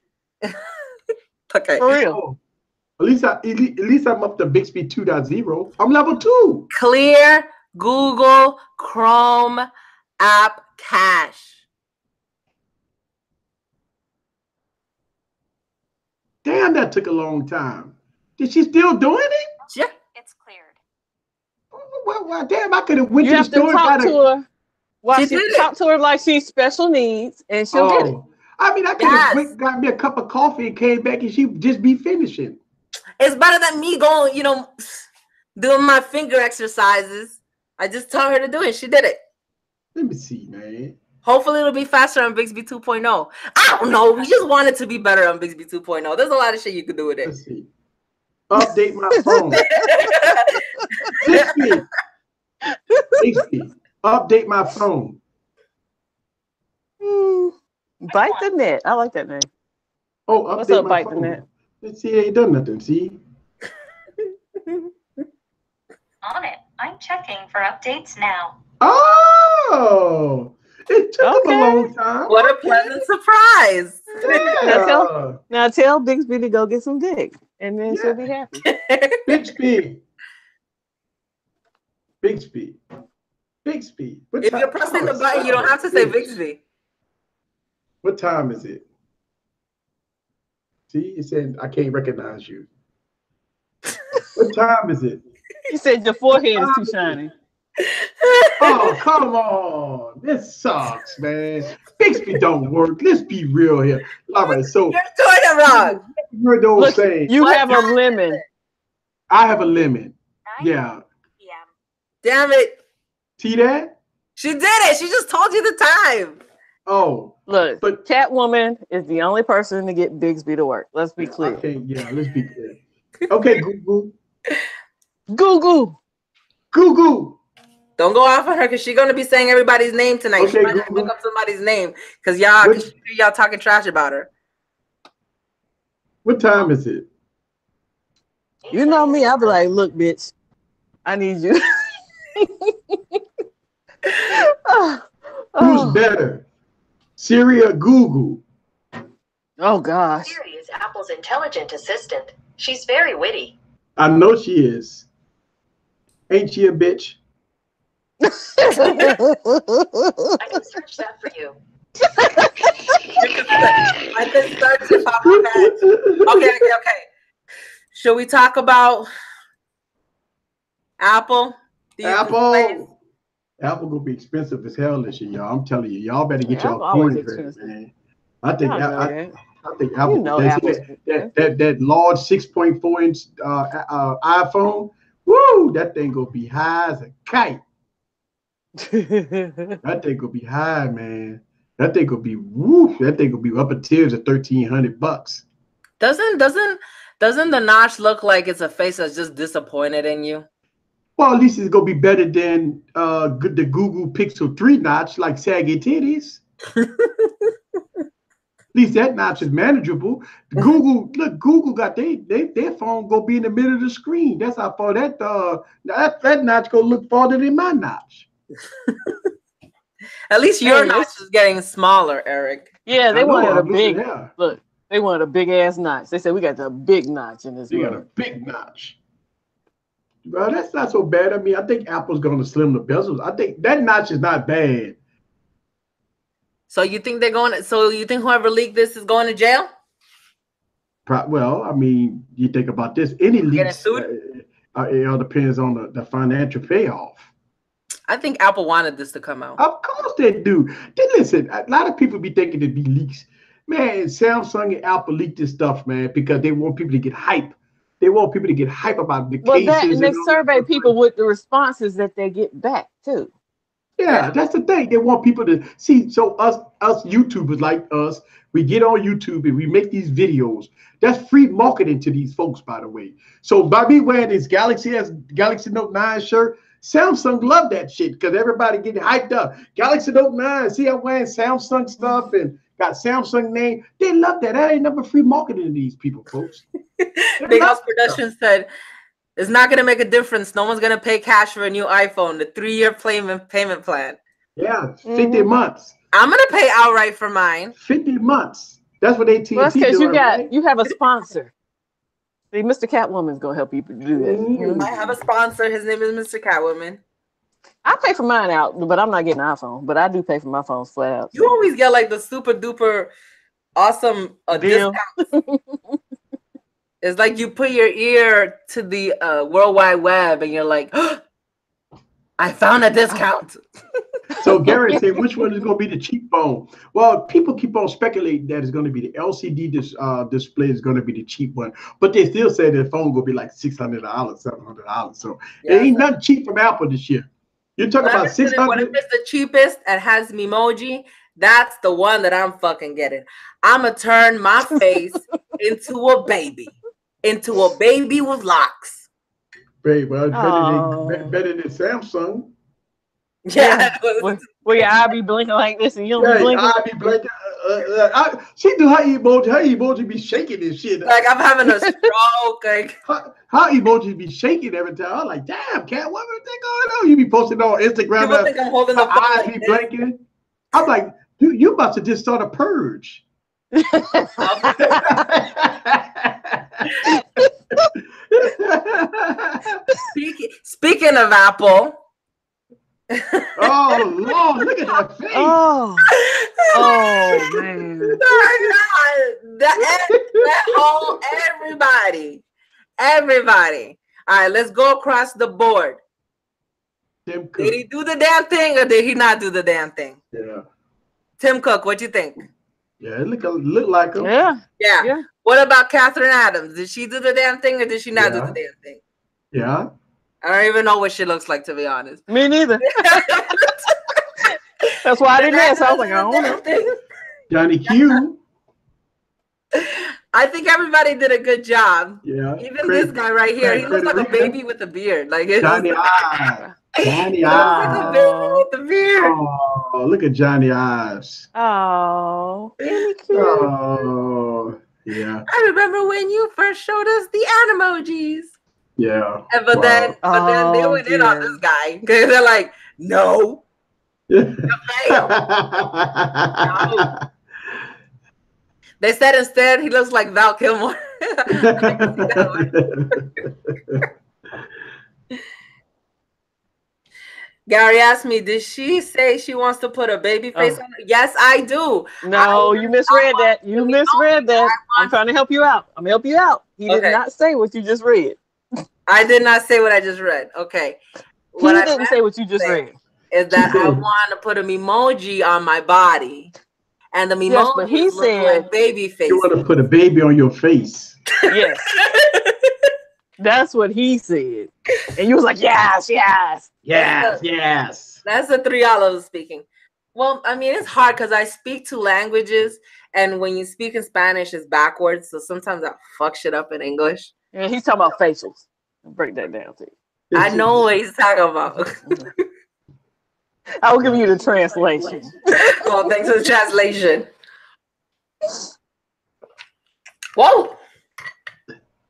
Okay. For real. Oh, at least I'm up to Bixby 2.0. I'm level 2. Clear Google Chrome app cache. Damn, that took a long time. Is she still doing it? Yeah. It's cleared. Well, damn, I could have went You to the have to store and talk got to a. her. Well, She she did it. talk to her like she's special needs, and she'll get it. Oh, I mean, I could have Yes. went and got me a cup of coffee and came back and she just be finishing. It's better than me going, doing my finger exercises. I just told her to do it. She did it. Let me see, man. Hopefully it'll be faster on Bixby 2.0. I don't know. We just want it to be better on Bixby 2.0. There's a lot of shit you could do with it. Let's see. Update my phone. Bixby. Update my phone. Bite the net. I like that name. Oh, update What's up, my Bite the phone. Net? Let's see, it ain't done nothing. See? On it. I'm checking for updates now. Oh, it took him a Okay. long time. What a pleasant surprise. Yeah. Now tell Bixby to go get some dick, and then she'll be happy. Bixby. Bixby. Bixby. What If time- you're pressing the oh, button, you don't have to say bitch. Bixby. What time is it? See, it said I can't recognize you. What time is it? He said your forehead is too shiny. Oh, come on. This sucks, man. Bixby don't work. Let's be real here. All right, so You're doing it wrong. you're the old Look, saying, you What have a time is lemon. it? I have a limit. 9 Yeah. p.m. Damn it. See that? She did it. She just told you the time. Oh, Look, but Catwoman is the only person to get Bixby to work. Let's be clear. okay, yeah, let's be clear. Okay, Google. Google. Google. Don't go off on her because she's gonna be saying everybody's name tonight. Okay, she might not Google. look up somebody's name because y'all What- cause she hear y'all talking trash about her. What time is it? You know me, I'll be like, look, bitch, I need you. Who's better? Siri or Google? Oh gosh. Siri is Apple's intelligent assistant. She's very witty. I know she is. Ain't she a bitch? I can search that for you. I can start to pop my head. Okay. Should we talk about Apple? Do you use Plays? Apple gonna be expensive as hell this year, y'all. I'm telling you, y'all better get Yeah, y'all Apple always coins ready, expensive. man. I think I know I that. think Apple. You know that's Apple's that large 6.4 inch iPhone. Woo, that thing gonna be high as a kite. That thing gonna be high, man. That thing gonna be woo. That thing gonna be upper tiers of $1,300. Doesn't the notch look like it's a face that's just disappointed in you? Well, at least it's gonna be better than the Google Pixel 3 notch, like saggy titties. At least that notch is manageable. Google got their phone gonna be in the middle of the screen. That's how far that notch gonna look farther than my notch. At least your Hey, notch is getting smaller, Eric. Yeah, they I know, wanted a I'm looking big there. look. They wanted a big ass notch. They said we got the big notch in this They got a one. big notch. Well, that's not so bad. I mean, I think Apple's gonna slim the bezels. I think that notch is not bad. So you think whoever leaked this is going to jail? Well, I mean, you think about this. Any Getting leaks, sued? It all depends on the financial payoff. I think Apple wanted this to come out. Of course they do. Listen, a lot of people be thinking it'd be leaks. Man, Samsung and Apple leaked this stuff, man, because they want people to get hype. They want people to get hype about the cases. And they survey people with the responses that they get back too. Yeah, that's the thing. They want people to see. So us YouTubers like us, we get on YouTube and we make these videos. That's free marketing to these folks, by the way. So by me wearing this Galaxy Note 9 shirt, Samsung love that shit because everybody getting hyped up. Galaxy Note 9, see I'm wearing Samsung stuff and got Samsung name. They love that. That ain't never free marketing to these people, folks. Big House Productions said, it's not going to make a difference. No one's going to pay cash for a new iPhone. The 3-year payment plan. Yeah, 50 months. I'm going to pay outright for mine. 50 months. That's what AT&T Well, that's because right? you have a sponsor. See, Mr. Catwoman's going to help you do that. I have a sponsor. His name is Mr. Catwoman. I pay for mine out, but I'm not getting an iPhone. But I do pay for my phones flat out. You always get like the super duper awesome deal. Discount. It's like you put your ear to the World Wide Web and you're like, oh, I found a discount. So Gary said, which one is going to be the cheap phone? Well, people keep on speculating that it's going to be the LCD display is going to be the cheap one, but they still say the phone will be like $600, $700. So there ain't nothing cheap from Apple this year. You're talking about $600. Whatever is the cheapest and has Memoji, that's the one that I'm fucking getting. I'm gonna turn my face into a baby with locks. Babe, well, better than Samsung. Yeah. Where your eye be blinking like this and you don't be blinking. I be blinking. She do her emoji. Her emoji be shaking and shit. Like I'm having a stroke. Like her emoji be shaking every time. I'm like, damn, Cat, what is that going on? You be posting on Instagram. People think I'm holding the phone eyes be blinking. I'm like, you about to just start a purge. Speaking of Apple. Oh Lord, look at that face. Oh man. Everybody. All right, let's go across the board. Tim Cook. Did he do the damn thing or did he not do the damn thing? Yeah. Tim Cook, what you think? Yeah, it look like him. Yeah. What about Catherine Adams? Did she do the damn thing or did she not do the damn thing? Yeah. I don't even know what she looks like, to be honest. Me neither. That's why I didn't ask. I was like, I don't know. Johnny Q. I think everybody did a good job. Yeah. Even this guy right here, he looks like a baby with a beard. Like Johnny Ives. Johnny Ives. Like a baby with a beard. Oh, look at Johnny Ives. Oh, really cute. Oh, yeah. I remember when you first showed us the animojis. Yeah. But then they went in on this guy because they're like, no. No. They said instead he looks like Val Kilmer. Gary asked me, did she say she wants to put a baby face on her? Yes, I do. No, you misread that. You misread that. I'm trying to help you out. I'm help you out. He did not say what you just read. I did not say what I just read. Okay. He didn't say what you just read. Is that I want to put an emoji on my body. And the emoji yes, but he said like baby face. You want to put a baby on your face. Yes. That's what he said. And you was like, yes. Yes. That's the $3 speaking. Well, I mean, it's hard because I speak 2 languages. And when you speak in Spanish, it's backwards. So sometimes I fuck shit up in English. Yeah, he's talking about facials. I'll break that down to you. I know what he's talking about. I'll give you the translation. Well, thanks for the translation. Whoa.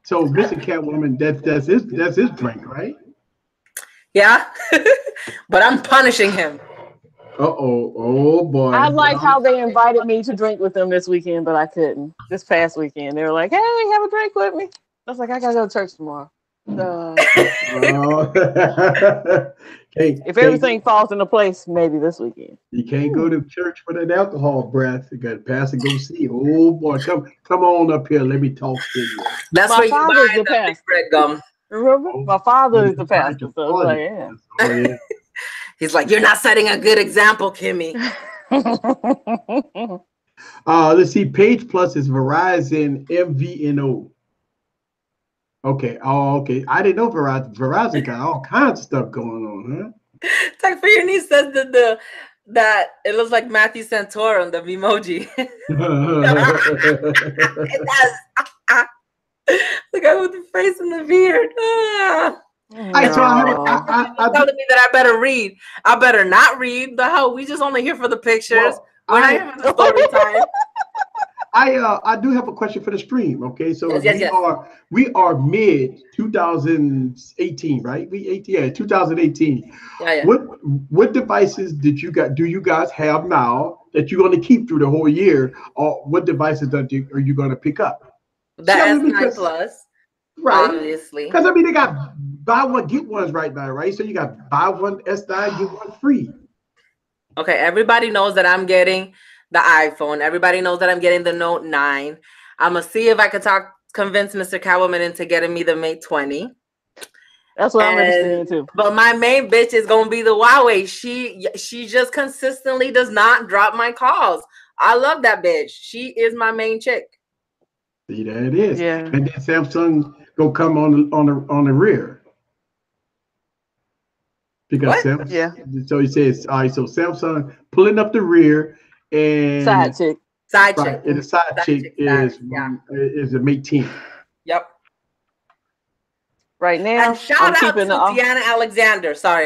So, Mr. Catwoman, that's his drink, right? Yeah. But I'm punishing him. Oh boy. I like how they invited me to drink with them this weekend, but I couldn't. This past weekend, they were like, "Hey, have a drink with me." I was like, "I gotta go to church tomorrow." If everything falls into place, maybe this weekend. You can't go to church with an alcohol breath. You got to pass and go see. Oh boy, come on up here. Let me talk to you. That's where you buy the big red gum. Remember? Oh, My father oh, is the pastor, so it's like, yeah. Oh, yeah. He's like, you're not setting a good example, Kimmy. Let's see. Page Plus is Verizon MVNO. Okay. Oh, okay. I didn't know Verizon got all kinds of stuff going on, huh? Tech for Your Niece says that it looks like Matthew Santorum, the emoji. It does. The guy with the face and the beard. Right, so Telling me that I better read. I better not read. The hell, we just only here for the pictures. We're not here for the story time. I do have a question for the stream. Okay, so Yes. we are mid 2018, right? 2018. Yeah. What devices do you guys have now that you're going to keep through the whole year, or what devices are you going to pick up? The S9 Plus, right? Obviously, because I mean they got buy one get ones right now, right? So you got buy one S9 get one free. Okay, everybody knows that I'm getting the iPhone. Everybody knows that I'm getting the Note 9. I'm gonna see if I can convince Mr. Catwoman into getting me the Mate 20. That's what I'm interested in too. But my main bitch is gonna be the Huawei. She just consistently does not drop my calls. I love that bitch. She is my main chick. See, there it is. Yeah. And then Samsung go come on the rear. Because so he says, all right, so Samsung pulling up the rear and side chick. And the side chick is a Mate 10. Yep. Right now, and shout out to Deanna Alexander. Shout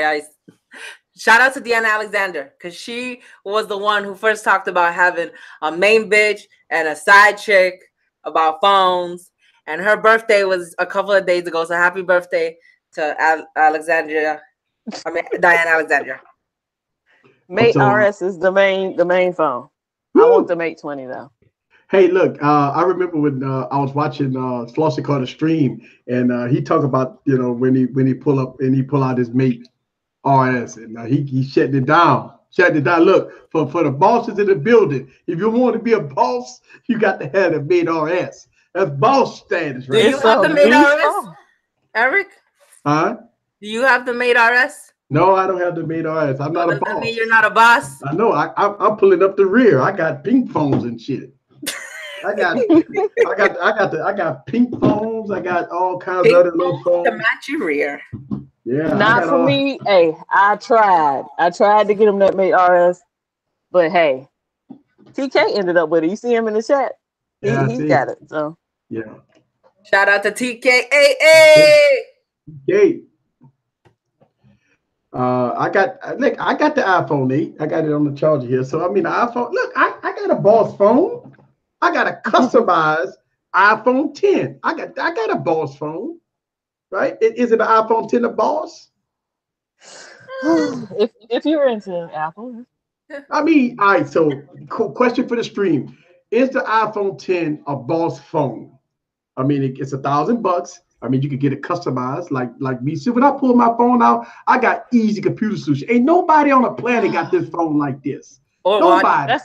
out to Deanna Alexander, because she was the one who first talked about having a main bitch and a side chick about phones. And her birthday was a couple of days ago. So happy birthday to Alexandria. I mean, Diana Alexandria. Mate RS is the main phone. Woo! I want the Mate 20 though. Hey, look, I remember when I was watching Flossie Carter stream, and he talked about, you know, when he pull out his Mate RS, and he shut it down. Look, for the bosses in the building, if you want to be a boss, you got to have the Mate RS. That's boss status, right? Do you have the Mate RS, Eric? Huh? Do you have the Mate RS? No, I don't have the Mate RS. I'm not a boss. That mean you're not a boss? I know. I'm pulling up the rear. I got pink phones and shit. I got pink phones. I got all kinds of other little phones to match your rear. Yeah. Not for me. Hey, I tried to get him that Mate RS, but hey, TK ended up with it. You see him in the chat. He got it. So yeah. Shout out to TKAA. TK. I got the iPhone 8. I got it on the charger here. So I mean, the iPhone. Look, I got a boss phone. I got a customized iPhone 10. I got a boss phone, right? Is it an iPhone 10 a boss? If you're into Apple. I mean, all right. So, question for the stream: is the iPhone 10 a boss phone? I mean, it's $1,000. I mean, you could get it customized like me. See, when I pull my phone out, I got easy computer solution. Ain't nobody on the planet got this phone like this. Nobody.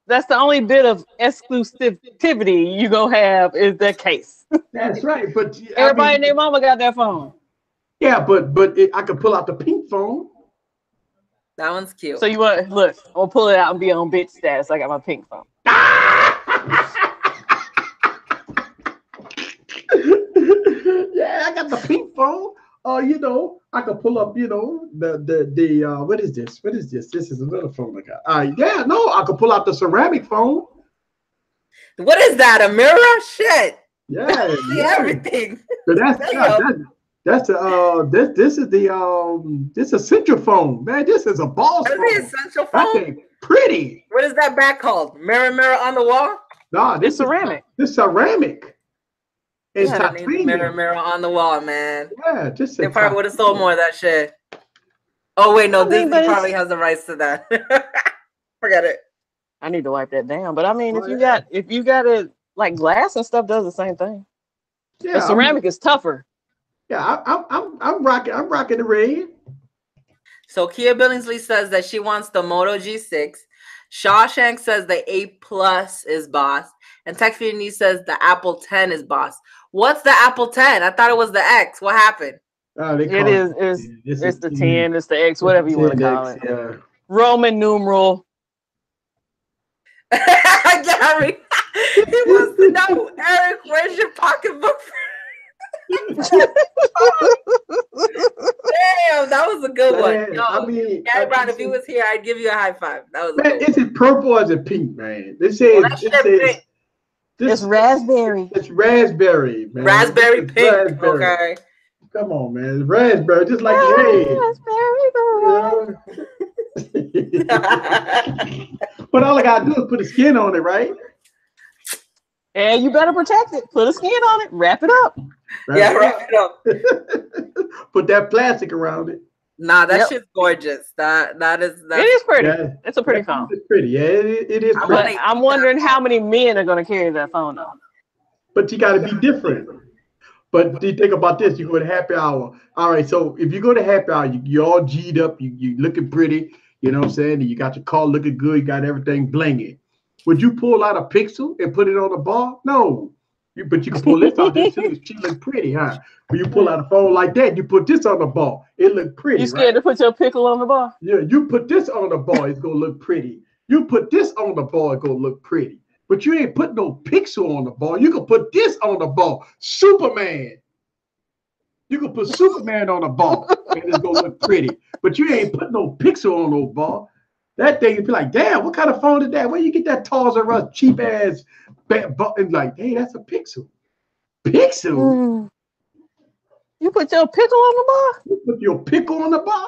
That's the only bit of exclusivity you gonna have is that case. That's right. But everybody and their mama got that phone. Yeah, but I could pull out the pink phone. That one's cute. So you want look? I'll pull it out and be on bitch status. I got my pink phone. Yeah, I got the pink phone. You know, I could pull up, you know, the what is this? What is this? This is another phone I got. Yeah, no, I could pull out the ceramic phone. What is that? A mirror? Shit. Yeah, see everything. So that's this essential phone, man. This is a boss phone. That's the essential phone. That thing pretty. What is that back called? Mirror on the wall? No, this is ceramic. This ceramic. It's titanium. Mirror on the wall, man. Yeah, just they probably would have sold more of that shit. Oh wait, no, Disney probably has the rights to that. Forget it. I need to wipe that down. But I mean, if you got it like glass and stuff, does the same thing. Yeah, the ceramic is tougher. Yeah, I'm rocking the red. So Kia Billingsley says that she wants the Moto G6. Shawshank says the 8 Plus is boss. And TechFeedNews says the Apple 10 is boss. What's the Apple 10? I thought it was the X. What happened? It's the 10, it's the X, whatever you want to call it. Yeah. Roman numeral. Gary, he wants to know, Eric, where's your pocketbook? Damn, that was a good one. Yo, I mean, Gary Brown, if he was here, I'd give you a high five. That was a good one. Is it purple or is it pink, man? This says, It's raspberry. It's raspberry, man. Raspberry pink. Raspberry. Okay. Come on, man. It's raspberry, just like the Raspberry. But all I gotta do is put the skin on it, right? And you better protect it. Put a skin on it. Wrap it up. Wrap it up. Put that plastic around it. Nah, that shit's gorgeous. That is. It is pretty. Yeah. It's a pretty phone. It's pretty. Yeah, it is pretty. I'm wondering how many men are going to carry that phone on. But you got to be different. But you think about this. You go to happy hour. All right. So if you go to happy hour, you all G'd up. You looking pretty. You know what I'm saying? You got your car looking good. You got everything blinging. Would you pull out a Pixel and put it on the bar? No. But you can pull this out there too. She look pretty, huh? When you pull out a phone like that, you put this on the bar. It look pretty. You scared to put your pickle on the bar? Yeah, you put this on the bar, it's gonna look pretty. You put this on the bar, it's gonna look pretty. But you ain't put no Pixel on the bar. You can put this on the bar. Superman. You can put Superman on the bar and it's gonna look pretty. But you ain't put no Pixel on no bar. That thing, you'd be like, damn, what kind of phone is that? Where you get that Toys R Us cheap ass button? Like, hey, that's a Pixel. Pixel? You put your pickle on the bar? You put your pickle on the bar?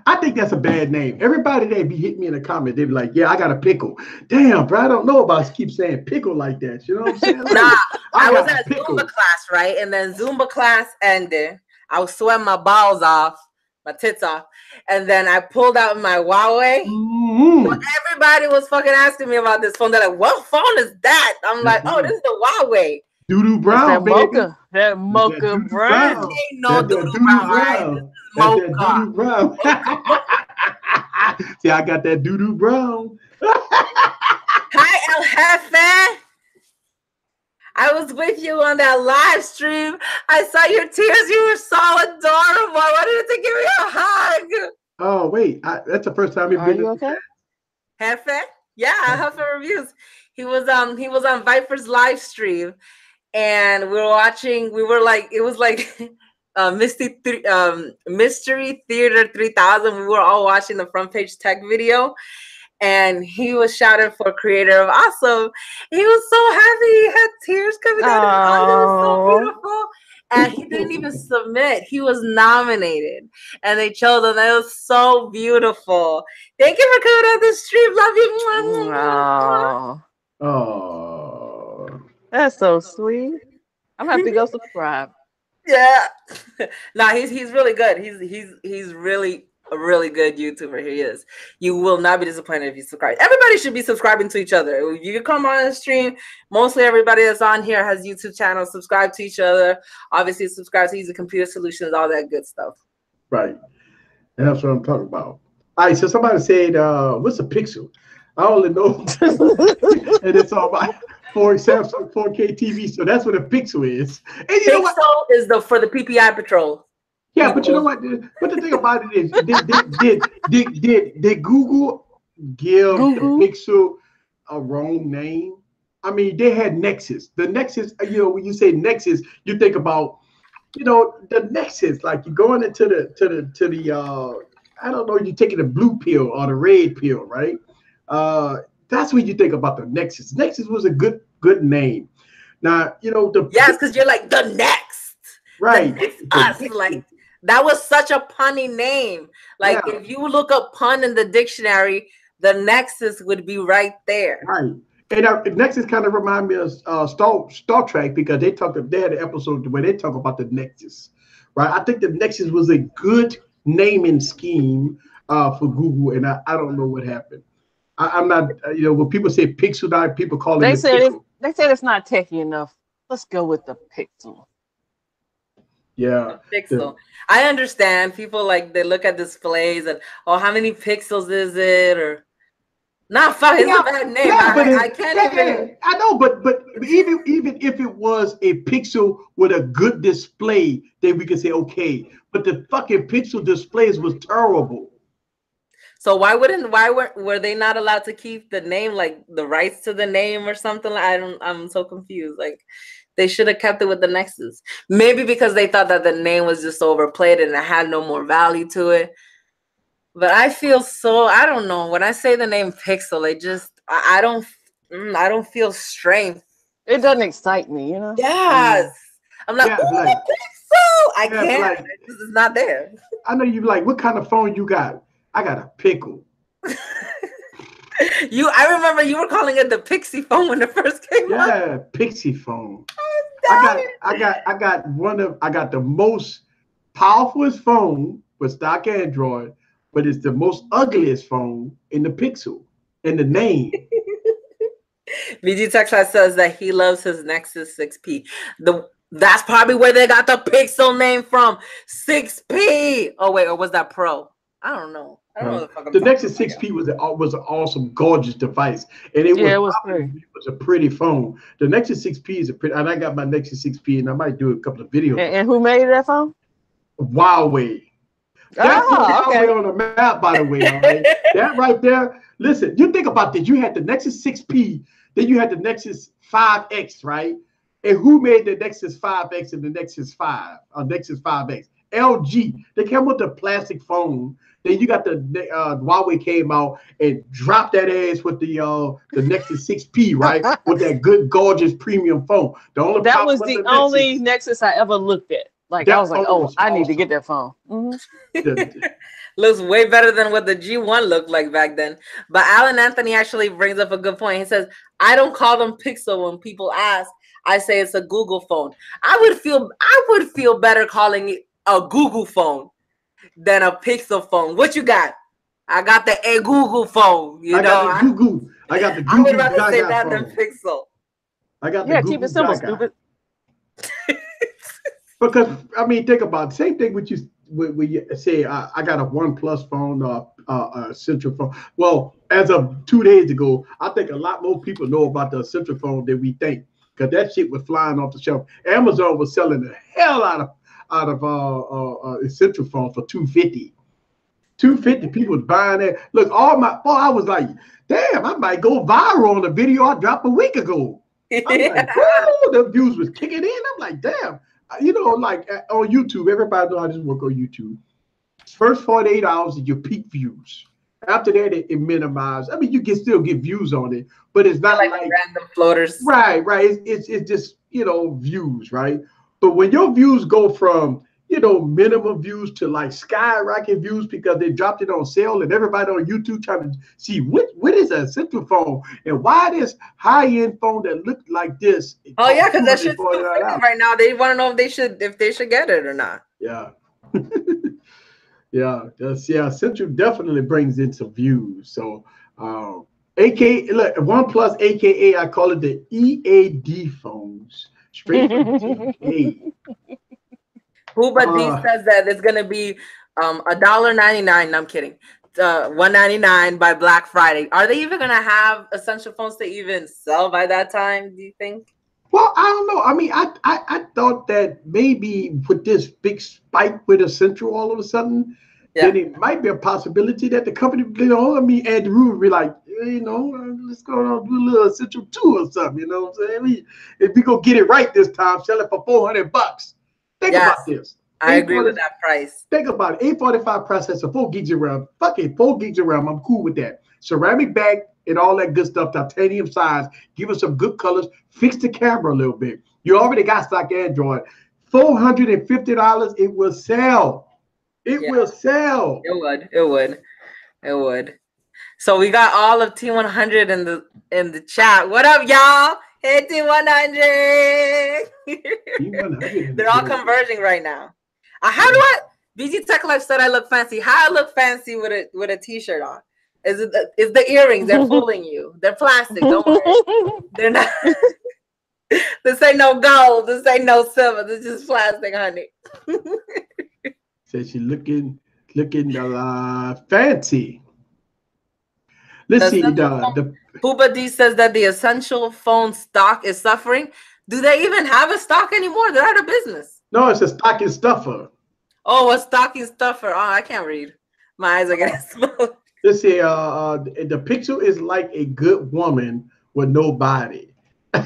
I think that's a bad name. Everybody that be hitting me in the comments, they be like, yeah, I got a pickle. Damn, bro, I don't know about keep saying pickle like that. You know what I'm saying? Like, nah, I was at Zumba class, right? And then Zumba class ended. I was sweating my balls off. My tits off, and then I pulled out my Huawei. So everybody was fucking asking me about this phone. They're like, "What phone is that?" I'm like, "Oh, this is the Huawei." Doo-doo brown, that baby. That mocha brown. Ain't no doo-doo brown, right? Mocha. Brown. See, I got that doo-doo brown. Hi, El Jefe. I was with you on that live stream. I saw your tears. You were so adorable. I wanted to give you a hug. Oh, wait. That's the first time you've been. Are you okay? Jefe? Yeah, Jefe Reviews. He was on Viper's live stream, and we were watching. We were like, it was like Mystery Theater 3000. We were all watching the Front Page Tech video. And he was shouted for Creator of Awesome. He was so happy. He had tears coming out of his eyes. It was so beautiful. And he didn't even submit. He was nominated. And they chose him. That was so beautiful. Thank you for coming on the stream. Love you. Oh. That's so sweet. I'm happy to go subscribe. Yeah. Nah, he's really good. He's really a really good YouTuber. He is. You will not be disappointed if you subscribe. Everybody should be subscribing to each other. You come on the stream. Mostly everybody that's on here has YouTube channels. Subscribe to each other. Obviously, subscribe to Easy Computer Solutions, all that good stuff. Right. That's what I'm talking about. All right. So somebody said, what's a Pixel? I only know. And it's all about Samsung 4K TV. So that's what a Pixel is. And you know what? Is for the PPI Patrol. Yeah, but you know what? But the thing about it is, did Google give the Pixel a wrong name? I mean, they had Nexus. The Nexus, when you say Nexus, you think about, the Nexus. Like you're going into the I don't know, you're taking the blue pill or the red pill, right? That's when you think about the Nexus. Nexus was a good name. Now, yes, because you're like the next, right? Us, like. That was such a punny name. Like if you look up pun in the dictionary, the Nexus would be right there. Right. And Nexus kind of remind me of Star Trek because they had an episode where they talk about the Nexus, right? I think the Nexus was a good naming scheme for Google, and I don't know what happened. I'm not, when people say Pixel, people call it. They said it's not techy enough. Let's go with the Pixel. Yeah. Pixel. I understand people like they look at displays and how many pixels is it, or Not fuck. It's a bad name. Yeah, but I can't even. I know, but even if it was a Pixel with a good display, then we could say okay. But the fucking Pixel displays was terrible. So why were they not allowed to keep the name, like the rights to the name or something? I'm so confused. Like they should have kept it with the Nexus. Maybe because they thought that the name was just overplayed and it had no more value to it. But I feel I don't know. When I say the name Pixel, I don't feel strength. It doesn't excite me, you know? Yes. I'm like, Yeah, like Pixel. I can't. like, This is not there. I know you like, what kind of phone you got? I got a pickle. I remember you were calling it the Pixie phone when it first came out. Yeah, Pixie phone. I got the most powerful phone with stock Android, but it's the most ugliest phone in the Pixel, in the name. VG Texas says that he loves his Nexus 6P. That's probably where they got the Pixel name from. 6P. Oh wait, or was that Pro? I don't know. I don't know what the fuck the Nexus 6P was an awesome, gorgeous device, and it was a pretty phone. The Nexus 6P is a pretty, and I got my Nexus 6P, and I might do a couple of videos. And who made that phone? Huawei. That's Huawei on the map, by the way. All right? That right there. Listen, you think about this. You had the Nexus 6P, then you had the Nexus 5X, right? And who made the Nexus 5X and the Nexus 5 or Nexus 5X? LG. They came with the plastic phone. Then you got the Huawei came out and dropped that ass with the Nexus 6P, right? With that good, gorgeous premium phone. That was the only Nexus I ever looked at. Like I was like, oh, I need to get that phone. Mm-hmm. Looks way better than what the G1 looked like back then. But Alan Anthony actually brings up a good point. He says, I don't call them Pixel when people ask. I say it's a Google phone. I would feel better calling it a Google phone than a Pixel phone. What you got? I got the Google phone. I got the Google. I would rather say that than Pixel. I got the Google. Keep it simple, stupid. Because I mean, think about it. Same thing with you when you say I got a OnePlus phone or a Central phone. Well, as of 2 days ago, I think a lot more people know about the Central phone than we think, because that shit was flying off the shelf. Amazon was selling the hell out of Central phone for $250. $250. People was buying that. Look, I was like, damn, I might go viral on the video I dropped a week ago. I'm like, whoa, the views was kicking in. I'm like, damn. You know, like on YouTube, everybody knows I just work on YouTube. First 48 hours is your peak views. After that, it minimized. I mean, you can still get views on it, but it's not like random floaters. Right. It's just, views, right? But when your views go from, minimum views to like skyrocket views because they dropped it on sale and everybody on YouTube trying to see what is a Central phone and why this high-end phone that looked like this. Oh yeah, because that shit's right now. They want to know if they should get it or not. Yeah. Central definitely brings in some views. So OnePlus, aka I call it the EAD phones. Straight from TK. But D says that it's gonna be $1.99. No, I'm kidding. $1.99 by Black Friday. Are they even gonna have essential phones to even sell by that time? Do you think? Well, I don't know. I mean, I thought that maybe with this big spike with Essential all of a sudden, then it might be a possibility that the company, Andy Rue would be like, let's go on do a little Essential 2 or something. You know what I'm saying? If we go get it right this time, sell it for $400. Think about this. I agree with that price. Think about it. 845 processor, 4 gigs of RAM. Fuck it, 4 gigs of RAM. I'm cool with that. Ceramic back and all that good stuff. Titanium size. Give us some good colors. Fix the camera a little bit. You already got stock Android. $450. It will sell. It will sell. It would. So we got all of T100 in the chat. What up, y'all? Hey, T100. They're all converging right now. How do VG Tech Life said I look fancy. How I look fancy with a t-shirt on? Is the earrings? They're fooling you. They're plastic. Don't worry. They're not. This ain't no gold. This ain't no silver. This is plastic, honey. Says she's looking fancy. Let's see. The Poopa D says that the essential phone stock is suffering. Do they even have a stock anymore? They're out of business. No, it's a stocking stuffer. Oh, a stocking stuffer. Oh, I can't read. My eyes are getting small. Let's see. The Pixel is like a good woman with no body. I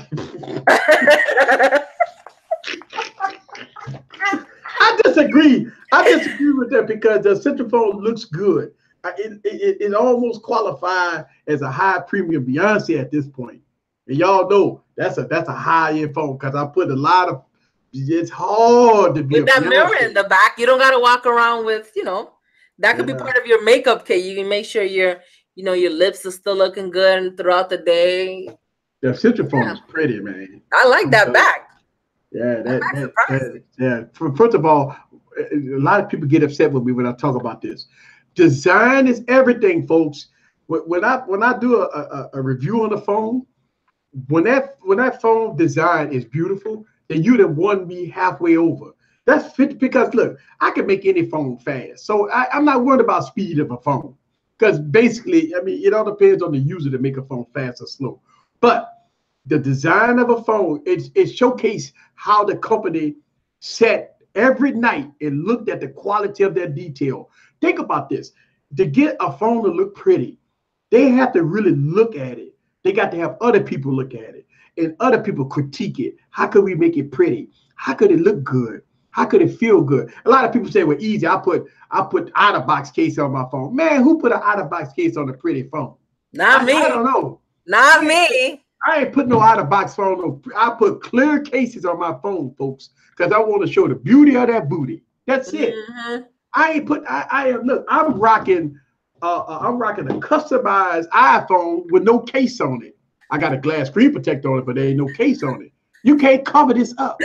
disagree. I disagree with that because the Essential phone looks good. It almost qualifies as a high premium Beyonce at this point. And y'all know that's a high end phone because I put a lot of. It's hard to be with that Beyonce. Mirror in the back. You don't got to walk around with that could be part of your makeup kit. You can make sure your lips are still looking good throughout the day. The Essential phone is pretty, man. I like that back. Yeah, First of all, a lot of people get upset with me when I talk about this. Design is everything, folks. When I do a review on the phone, when that phone design is beautiful, then you done won me halfway over. That's 50 because look, I can make any phone fast, so I'm not worried about speed of a phone because basically, I mean, it all depends on the user to make a phone fast or slow. But the design of a phone, it showcased how the company sat every night and looked at the quality of their detail. Think about this. To get a phone to look pretty, they have to really look at it. They got to have other people look at it and other people critique it. How could we make it pretty? How could it look good? How could it feel good? A lot of people say, well, easy. I put out-of-box case on my phone. Man, who put an out-of-box case on a pretty phone? Not me. I don't know. Not me. I ain't putting no out-of-box phone on. I put clear cases on my phone, folks, because I want to show the beauty of that booty. That's it. I ain't put. Look. I'm rocking a customized iPhone with no case on it. I got a glass screen protector on it, but there ain't no case on it. You can't cover this up.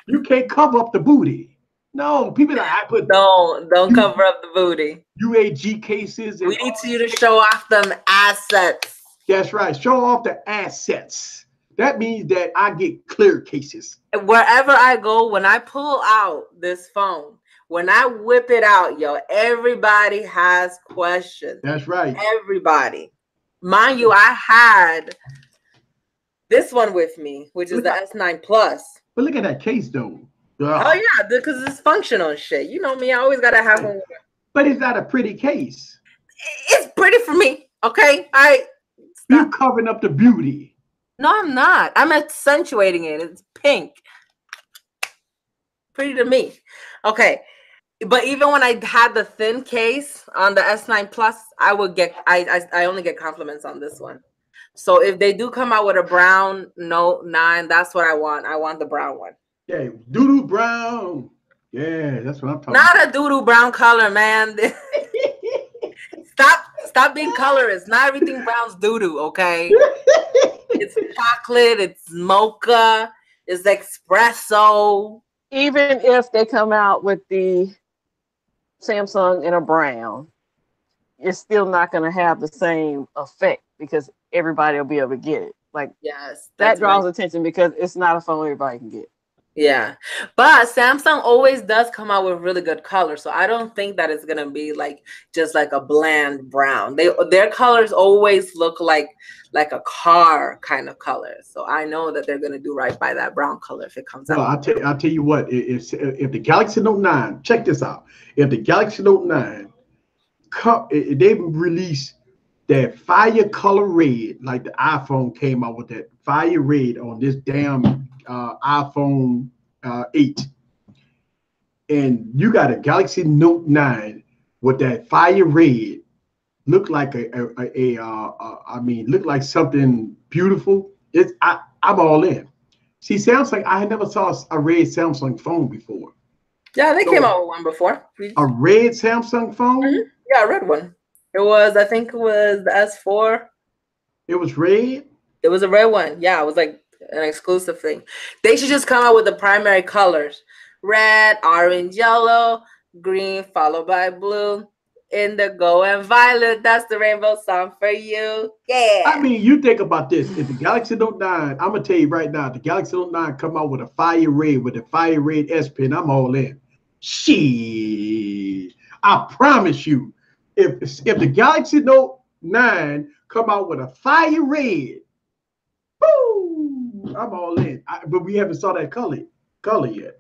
You can't cover up the booty. No, people that I put. Don't cover up the booty. UAG cases. We need you to show off them assets. That's right. Show off the assets. That means that I get clear cases. Wherever I go, when I pull out this phone, when I whip it out, everybody has questions. That's right. Everybody. Mind you, I had this one with me, which is the S9 Plus. But look at that case, though. Oh, yeah, because it's functional shit. You know me. I always got to have one. But it's not a pretty case. It's pretty for me, okay? You're covering up the beauty. No, I'm not. I'm accentuating it. It's pink. Pretty to me. Okay. But even when I had the thin case on the S9 Plus, I only get compliments on this one. So if they do come out with a brown Note 9, that's what I want. I want the brown one. Yeah, doo-doo brown. Yeah, that's what I'm talking about. Not a doo-doo brown color, man. Stop being colorist. Not everything brown's doo-doo, okay? It's chocolate, it's mocha, it's espresso. Even if they come out with the Samsung in a brown, it's still not going to have the same effect because everybody will be able to get it. Like, yes, that draws attention because it's not a phone everybody can get. Yeah, but Samsung always does come out with really good colors, so I don't think that it's gonna be just like a bland brown. Their colors always look like a car kind of color, so I know that they're gonna do right by that brown color if it comes out. I'll tell you what. If the Galaxy Note 9, check this out. If the Galaxy Note 9, they release that fire color red, like the iPhone came out with that fire red on this damn iPhone 8, and you got a Galaxy Note 9 with that fire red, look like look like something beautiful. I'm all in. See, Samsung, I never saw a red Samsung phone before. Yeah, they came out with one before. A red Samsung phone? Mm-hmm. Yeah, a red one. I think it was the S4. It was red? It was a red one. Yeah, it was like an exclusive thing. They should just come out with the primary colors: red, orange, yellow, green, followed by blue, indigo, and violet. That's the rainbow song for you. Yeah. I mean, you think about this. If the Galaxy Note 9, I'm gonna tell you right now, the Galaxy Note 9 come out with a fire red with a fire red S Pen, I'm all in. Shit. I promise you, if the Galaxy Note 9 come out with a fire red. Woo! I'm all in. But we haven't saw that color yet.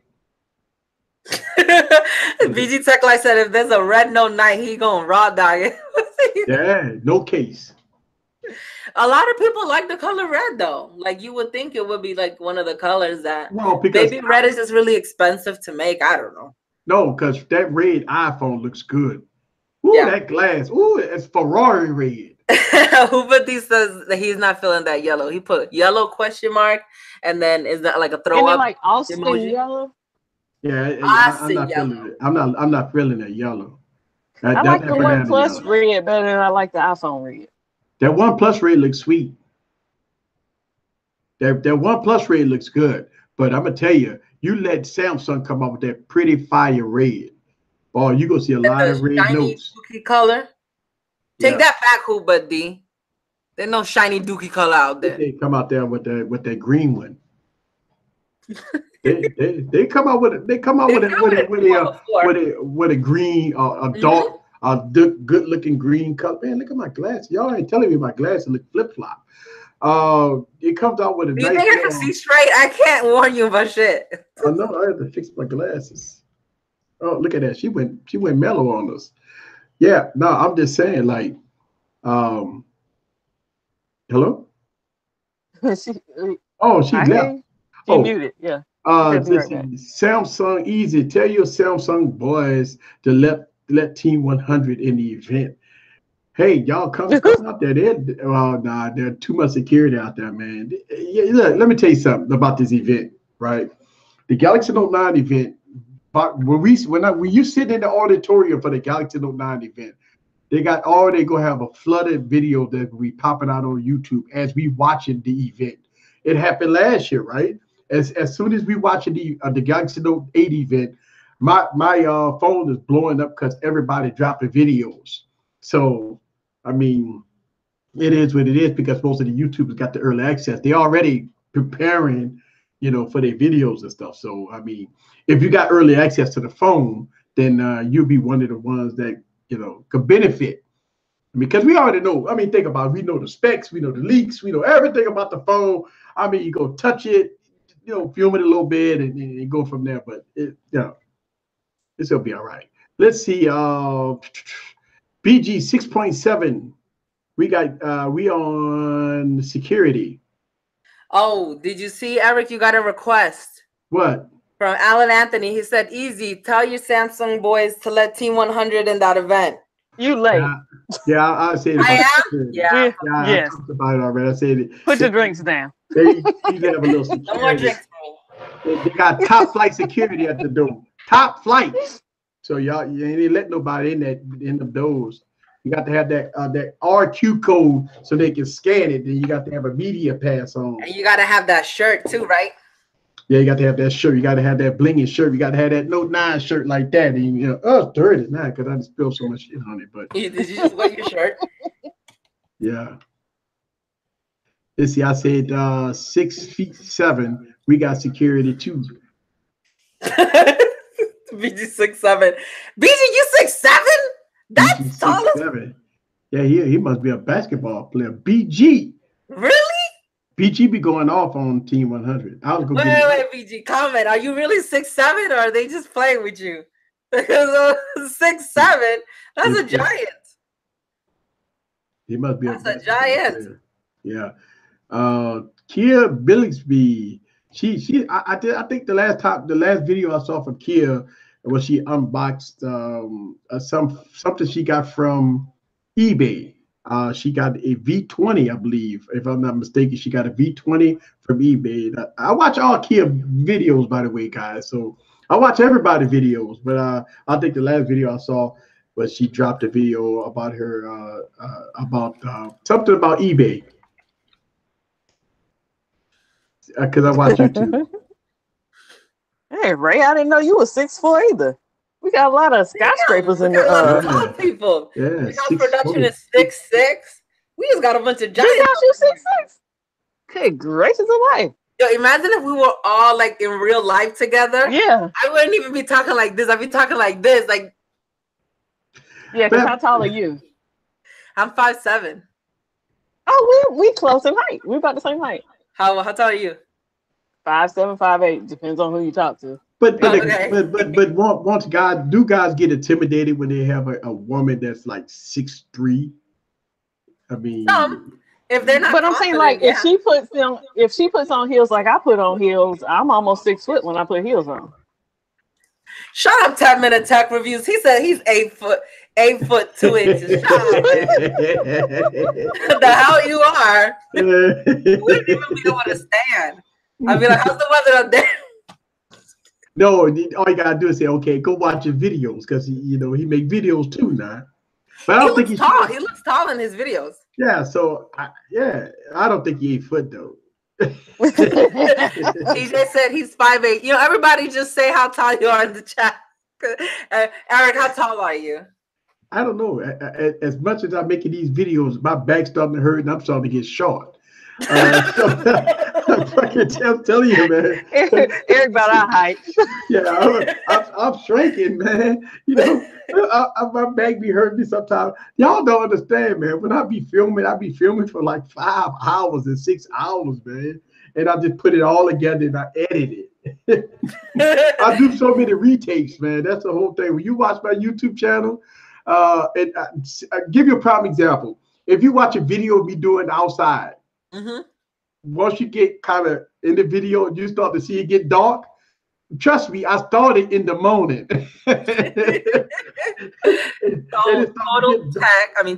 BG Tech Light said if there's a red Note 9, he gonna raw dog it. Yeah, no case. A lot of people like the color red though. Like you would think it would be like one of the colors that maybe red is just really expensive to make. I don't know. No, because that red iPhone looks good. Ooh, that glass. Ooh, it's Ferrari red. Hubert says that he's not feeling that yellow. He put yellow question mark, and then is that like a throw up? Like Austin emoji? Yellow. Yeah, I'm not feeling it. I'm not feeling that yellow. I like the OnePlus red better than I like the iPhone red. That OnePlus red looks sweet. That OnePlus red looks good, but I'm gonna tell you, you let Samsung come up with that pretty fire red. Oh, you gonna see a lot of red notes. Color. Take that back, Hubert D. There's no shiny dookie color out there. They come out there with that green one. they come out with it. They come out with a green, a good looking green color. Man, look at my glasses. Y'all ain't telling me my glasses look flip flop. It comes out with a. Do you think I can see straight? I can't warn you about shit. I know. I have to fix my glasses. Oh, look at that. She went mellow on us. Yeah. No, I'm just saying, like, hello. She left. She muted. Yeah. Samsung easy. Tell your Samsung boys to let Team 100 in the event. Hey, y'all come out there. There's too much security out there, man. Look, let me tell you something about this event, right? The Galaxy Note 9 event. When you sit in the auditorium for the Galaxy Note 9 event, they gonna have a flooded video that will be popping out on YouTube as we watching the event. It happened last year, right? As soon as we watching the Galaxy Note 8 event, my phone is blowing up because everybody dropping videos. So, I mean, it is what it is because most of the YouTubers got the early access. They already preparing, for their videos and stuff. So, I mean, if you got early access to the phone, then you'll be one of the ones that, could benefit. Because we already know. I mean, think about it. We know the specs, we know the leaks, we know everything about the phone. I mean, you go touch it, film it a little bit and go from there. But it's gonna be all right. Let's see. BG 6.7. We on security. Oh, did you see, Eric? You got a request. What? From Alan Anthony. He said, "Easy. Tell your Samsung boys to let Team 100 in that event." You late? I said it. I am. Yeah. Yes. I talked about it already. I said it. Put your drinks down. They have a little security. No more drinks. They got top flight security at the door. Top flight. So you ain't let nobody in the doors. You got to have that RQ code so they can scan it. Then you got to have a media pass on. And you got to have that shirt too, right? Yeah, you got to have that shirt. You got to have that blinging shirt. You got to have that Note 9 shirt like that. And it's dirty now because I just spilled so much shit on it. But did you just wear your shirt? Yeah. Let's see. I said 6'7". We got security too. BG 6'7". BG, you 6'7"? That's tall. Yeah, he must be a basketball player. BG. Really? BG be going off on Team 100. I was going wait, BG, comment. Are you really 6'7", or are they just playing with you? Because 6'7", that's a giant. He must be a giant. Player. Yeah. Kia Billingsby. I think the last video I saw from Kia was she unboxed something she got from eBay. She got a V20, I believe, if I'm not mistaken. She got a V20 from eBay. I watch all Kia videos, by the way, guys. So I watch everybody's videos, but I think the last video I saw was she dropped a video about her something about eBay. Because I watch YouTube. Hey, Ray, I didn't know you were 6'4" either. We got a lot of skyscrapers in the tall people. Yeah, production is 6'6". We just got a bunch of giants. We got you 6'6". Good gracious alive. Yo, imagine if we were all like in real life together. Yeah. I wouldn't even be talking like this. I'd be talking like this. Like, yeah, because how tall are you? I'm 5'7". Oh, we close in height. We're about the same height. How tall are you? 5'7", 5'8". Depends on who you talk to. But Okay. once guys get intimidated when they have a woman that's like 6'3"? I mean, If they're not, but I'm saying like if she puts on heels like I put on heels, I'm almost 6 foot when I put heels on. Shut up, 10-minute tech reviews. He said he's 8 foot 2 inches. Shut up, man. The hell you are. We wouldn't even be able to stand. I'd be like, how's the weather up there? No, all you gotta do is say, okay, go watch his videos, because he make videos too now. But I don't think he's tall. He looks tall in his videos. Yeah, so I don't think he's 8 foot though. TJ said he's 5'8". Everybody just say how tall you are in the chat. Eric, how tall are you? I don't know. As much as I'm making these videos, my back's starting to hurt and I'm starting to get short. So I'm telling you, man. Eric about our height. Yeah, I'm shrinking, man. My back be hurting me sometimes. Y'all don't understand, man. When I be filming for like 5 hours and 6 hours, man. And I just put it all together and I edit it. I do so many retakes, man. That's the whole thing. When you watch my YouTube channel, and I give you a prime example. If you watch a video of me doing outside, once you get kind of in the video and you start to see it get dark, trust me, I started in the morning.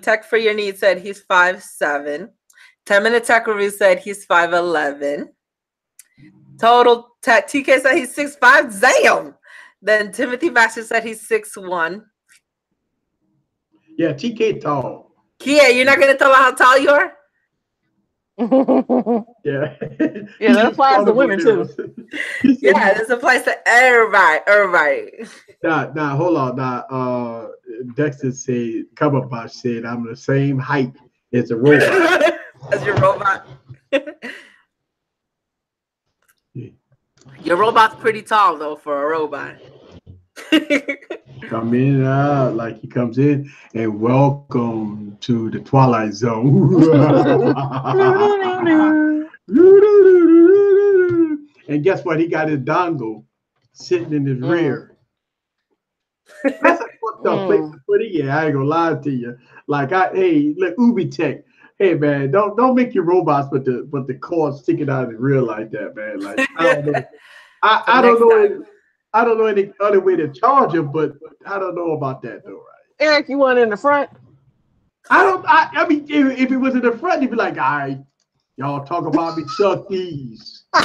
Tech for Your Needs said he's 5'7". 10-minute tech review said he's 5'11". Total tech TK said he's 6'5". Damn. Then Timothy Baxter said he's 6'1". Yeah, TK tall. Kia, you're not gonna tell her how tall you are? Yeah. Yeah, that applies to women too. Yeah, this applies to everybody. Now, hold on. Now, Dexter said, Coverbox said, I'm the same height as a robot. As your robot. Your robot's pretty tall though for a robot. Come in and out like he comes in, and welcome to the Twilight Zone. And guess what? He got his dongle sitting in his rear. That's a fucked up place to put it. Yeah, I ain't gonna lie to you. Like, hey, look, Ubi Tech. Hey man, don't make your robots with the cord sticking out of the rear like that, man. Like, I don't know. I don't know. I don't know any other way to charge them, but I don't know about that though, right? Eric, you want in the front? I mean, if it was in the front, you'd be like, all right, y'all talk about me, suck these. A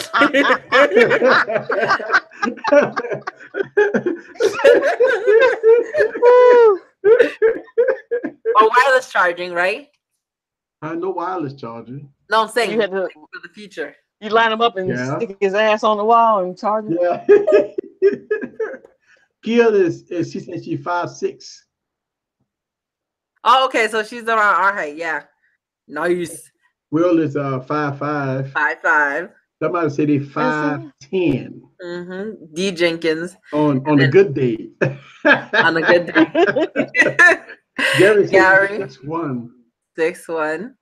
wireless charging, right? I know wireless charging. No, I'm saying You had to- for the future. You line him up and stick his ass on the wall and charge him. Yeah. Gil she said she's 5'6". Oh, okay, so she's around our height. Yeah, nice. Will is 5'5". 5'5". Somebody said they 5'10". D Jenkins On a good day. on a good day. Gary 6'1". 6'1".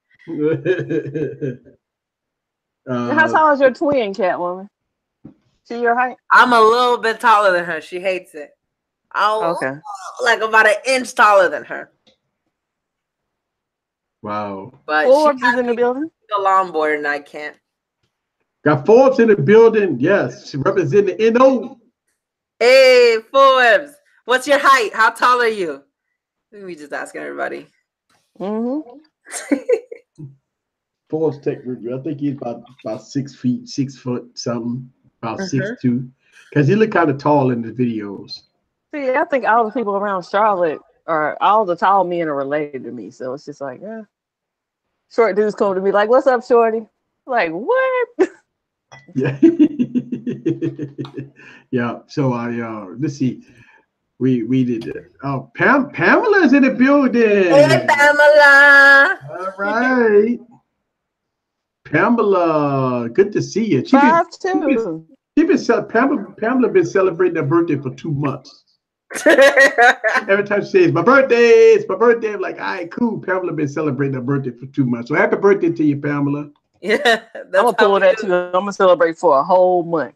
How tall is your twin, Catwoman? She your height? I'm a little bit taller than her. She hates it. Okay. Like about an inch taller than her. Wow. But Forbes she is in the building. a longboard and I can't. Got Forbes in the building. Yes, she representing the NO. Hey, Forbes, what's your height? How tall are you? We just asking everybody. Forbes Tech Review. I think he's about 6 feet, 6 foot something, about 6'2". Because he look kind of tall in the videos. See, I think all the people around Charlotte all the tall men are related to me. So it's just like, yeah. Short dudes come to me like, "What's up, shorty?" Like, what? Yeah. Yeah. So let's see. We did it. Oh, Pamela's in the building. Hey, Pamela. All right. Pamela, good to see you. Pamela been celebrating her birthday for 2 months. Every time she says, it's my birthday, I'm like, all right, cool. Pamela been celebrating her birthday for 2 months. So happy birthday to you, Pamela. Yeah. I'm going to pull that too. I'm going to celebrate for a whole month.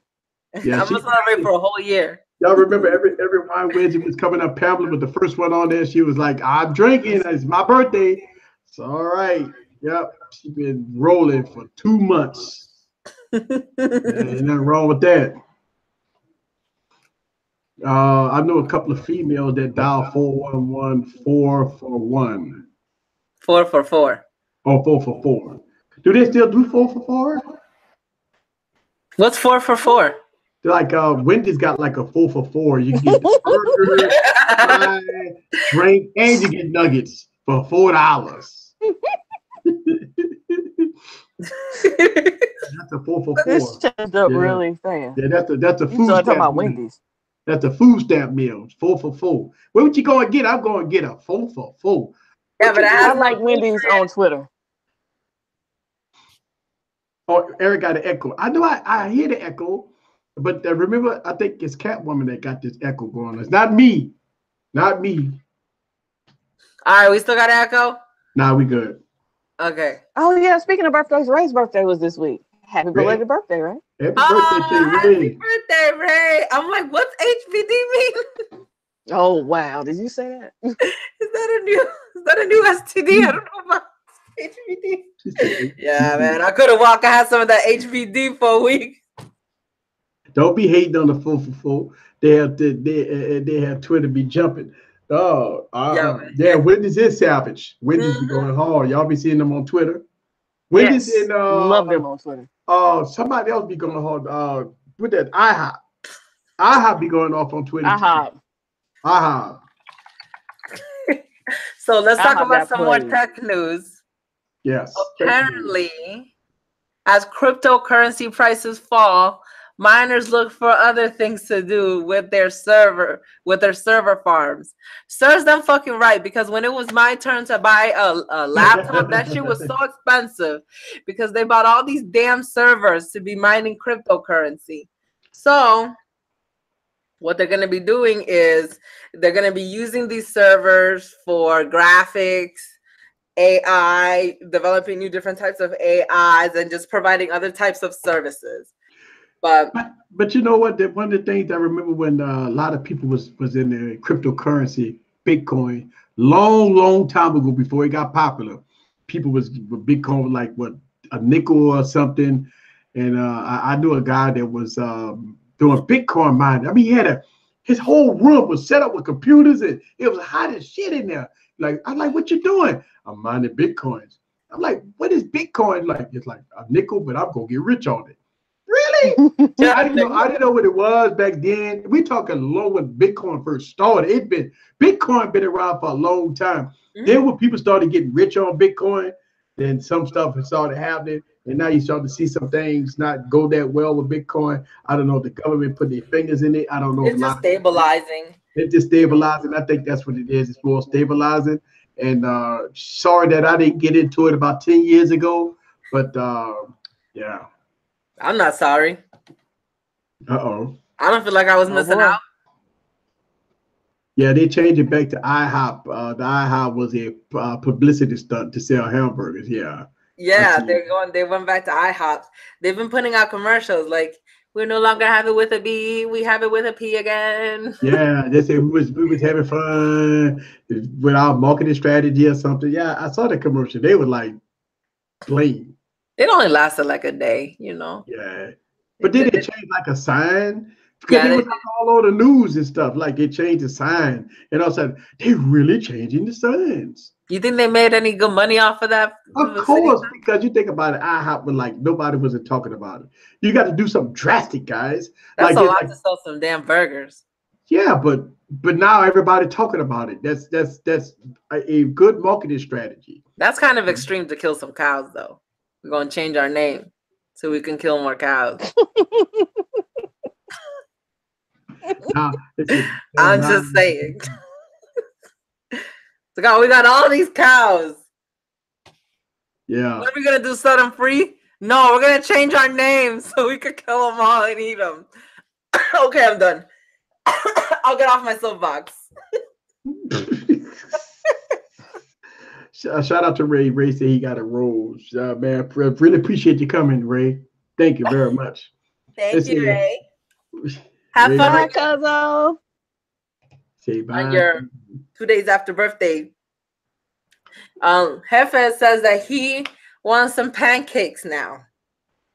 Yeah, I'm going to celebrate for a whole year. Y'all remember every Wine Wednesday was coming up, Pamela was the first one on there. She was like, I'm drinking. It's my birthday. It's all right. Yep. She's been rolling for 2 months. Ain't nothing wrong with that. I know a couple of females that dial 411-441. 444. Oh, 444. Do they still do 444? What's 444? Like Wendy's got like a 444. You get the burger, fry, drink, and you get nuggets for $4. That's a 444. This changed up really fast. Yeah, that's a food stamp. About meal. Wendy's. That's a food stamp meal. 4 for 4. Where would you go and get? I'm going to get a 4 for 4. Yeah, but I like Wendy's on Twitter. Oh, Eric got an echo. I know I hear the echo, but remember, I think it's Catwoman that got this echo going on. It's not me. Not me. All right, we still got an echo? Nah, we good. Okay. Oh, yeah. Speaking of birthdays, Ray's birthday was this week. Happy belated birthday, Ray. Happy birthday to Ray. Happy birthday, Ray. I'm like, what's HBD mean? Oh, wow. Did you say that? Is that a new STD? I don't know about HBD. Yeah, man. I could have walked. I had some of that HBD for a week. Don't be hating on the 4 for 4. They have Twitter be jumping. Yeah, Wendy's is savage. Wendy's be going hard. Y'all be seeing them on Twitter. Wendy's yes. Love them on Twitter. Somebody else be going hard. With that IHOP. IHOP be going off on Twitter. IHOP. So let's talk about some more tech news. Yes. Apparently, as cryptocurrency prices fall, miners look for other things to do with their server farms. Serves them fucking right, because when it was my turn to buy a laptop, that shit was so expensive because they bought all these damn servers to be mining cryptocurrency. So what they're going to be doing is they're going to be using these servers for graphics, AI, developing new different types of AIs, and just providing other types of services. But you know what? One of the things I remember when a lot of people was in the cryptocurrency, Bitcoin, long time ago before it got popular, people was Bitcoin like what, a nickel or something, and I knew a guy that was doing Bitcoin mining. I mean, he had his whole room was set up with computers, and it was hot as shit in there. Like, I'm like, what you doing? I'm mining Bitcoins. I'm like, what is Bitcoin like? It's like a nickel, but I'm gonna get rich on it. Really? I didn't know what it was back then. We talking long when Bitcoin first started. Bitcoin been around for a long time. Then when people started getting rich on Bitcoin, then some stuff had started happening, and now you start to see some things not go that well with Bitcoin. I don't know if the government put their fingers in it. I don't know. It's just stabilizing. It's just stabilizing. I think that's what it is. It's more stabilizing. And sorry that I didn't get into it about 10 years ago, but yeah. I'm not sorry. Uh-oh. I don't feel like I was missing out. Yeah, they changed it back to IHOP. The IHOP was a publicity stunt to sell hamburgers. Yeah. Yeah, they went back to IHOP. They've been putting out commercials like, we no longer have it with a B, we have it with a P again. Yeah, they said we was having fun with our marketing strategy or something. Yeah, I saw the commercial. They were like blatant. It only lasted like a day, you know. Yeah. But then they changed like a sign. Because it was like all over the news and stuff. Like they changed the sign. And all of a sudden, they're really changing the signs. You think they made any good money off of that? Of course, because you think about it, IHOP was like nobody wasn't talking about it. You got to do something drastic, guys. That's like, a lot to sell some damn burgers. Yeah, but now everybody talking about it. That's a good marketing strategy. That's kind of extreme to kill some cows, though. We're gonna change our name so we can kill more cows. I'm just saying. So God, we got all these cows. Yeah. What are we gonna do? Set them free? No, we're gonna change our names so we could kill them all and eat them. Okay, I'm done. I'll get off my soapbox. Shout out to Ray. Ray said he got a rose. Man, really appreciate you coming, Ray. Thank you very much. Thank you, Ray. Have Ray, fun, Bye, Cuzzo. Say bye. On your 2 days after birthday. Jefe says that he wants some pancakes now.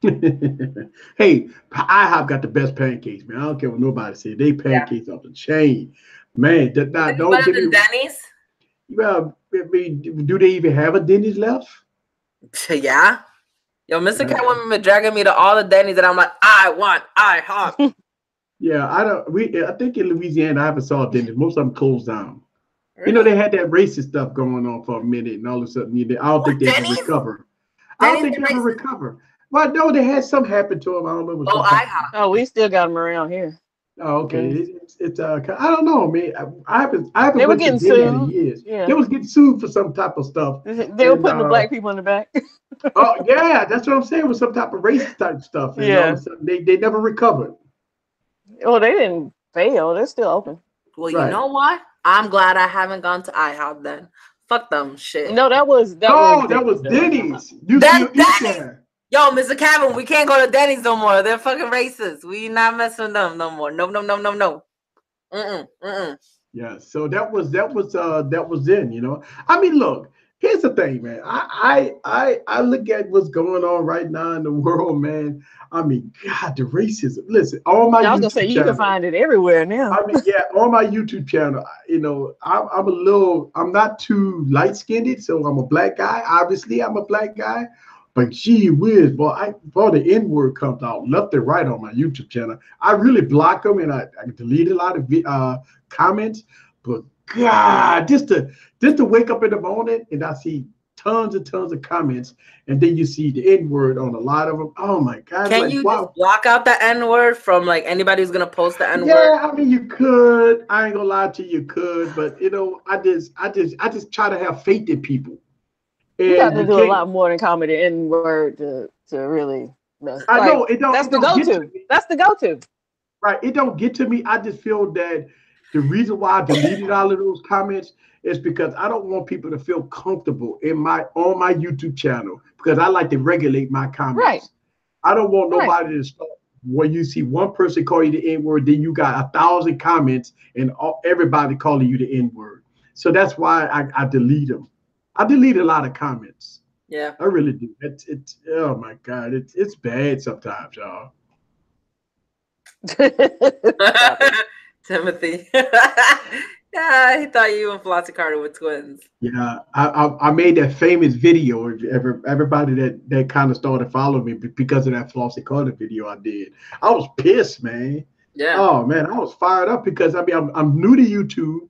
Hey, IHOP got the best pancakes, man. I don't care what nobody says. They pancakes off the chain, man. Don't Better than Denny's? Well, I mean, do they even have a Denny's left? Yeah. Yo, Mr. Catwoman been dragging me to all the Denny's, and I'm like, I want IHOP. Yeah, I think in Louisiana I haven't saw a Denny's. Most of them closed down. Really? You know, they had that racist stuff going on for a minute, and all of a sudden, I don't think they can recover. I don't think they can recover. Well, no, they had something happen to them. I don't know. IHOP. Oh, we still got them around here. Oh, okay. It's I don't know, man. I haven't. They were getting sued in years. Yeah, they was getting sued for some type of stuff. They were putting the black people in the back. Oh yeah, that's what I'm saying. With some type of racist type stuff. And all of a sudden, they never recovered. Well, they didn't fail. They're still open. Well, you know what? I'm glad I haven't gone to IHOP then. Fuck them shit. No, that was Denny's. Denny's. Yo, Mr. Cabin, we can't go to Denny's no more. They're fucking racist. We not messing with them no more. No. Yeah. So that was then. You know. I mean, look. Here's the thing, man. I look at what's going on right now in the world, man. I mean, God, the racism. Listen, on my I was gonna say you can find it everywhere now. I mean, yeah, on my YouTube channel, I'm not too light-skinned, so I'm a black guy. Obviously, I'm a black guy. But gee whiz, boy, the N-word comes out left and right on my YouTube channel. I really block them and I delete a lot of comments. But God, just to wake up in the morning and I see tons and tons of comments, and then you see the N-word on a lot of them. Oh my God! Can you just block out the N-word from like anybody who's gonna post the N-word? Yeah, I mean you could. I ain't gonna lie to you, could, but I just try to have faith in people. You got to do a lot more than comment the N-word to really. I know it don't. That's the go-to. That's the go-to. Right. It don't get to me. I just feel that the reason why I deleted all of those comments is because I don't want people to feel comfortable on my YouTube channel because I like to regulate my comments. Right. I don't want nobody to start when you see one person call you the N-word, then you got 1,000 comments and everybody calling you the N-word. So that's why I delete them. I delete a lot of comments. Yeah, I really do. It's oh my God, it's bad sometimes, y'all. Timothy. Yeah, he thought you and Flossie Carter were twins. Yeah, I made that famous video. Everybody that kind of started following me because of that Flossie Carter video I did. I was pissed, man. Yeah. Oh man, I was fired up because I mean I'm new to YouTube.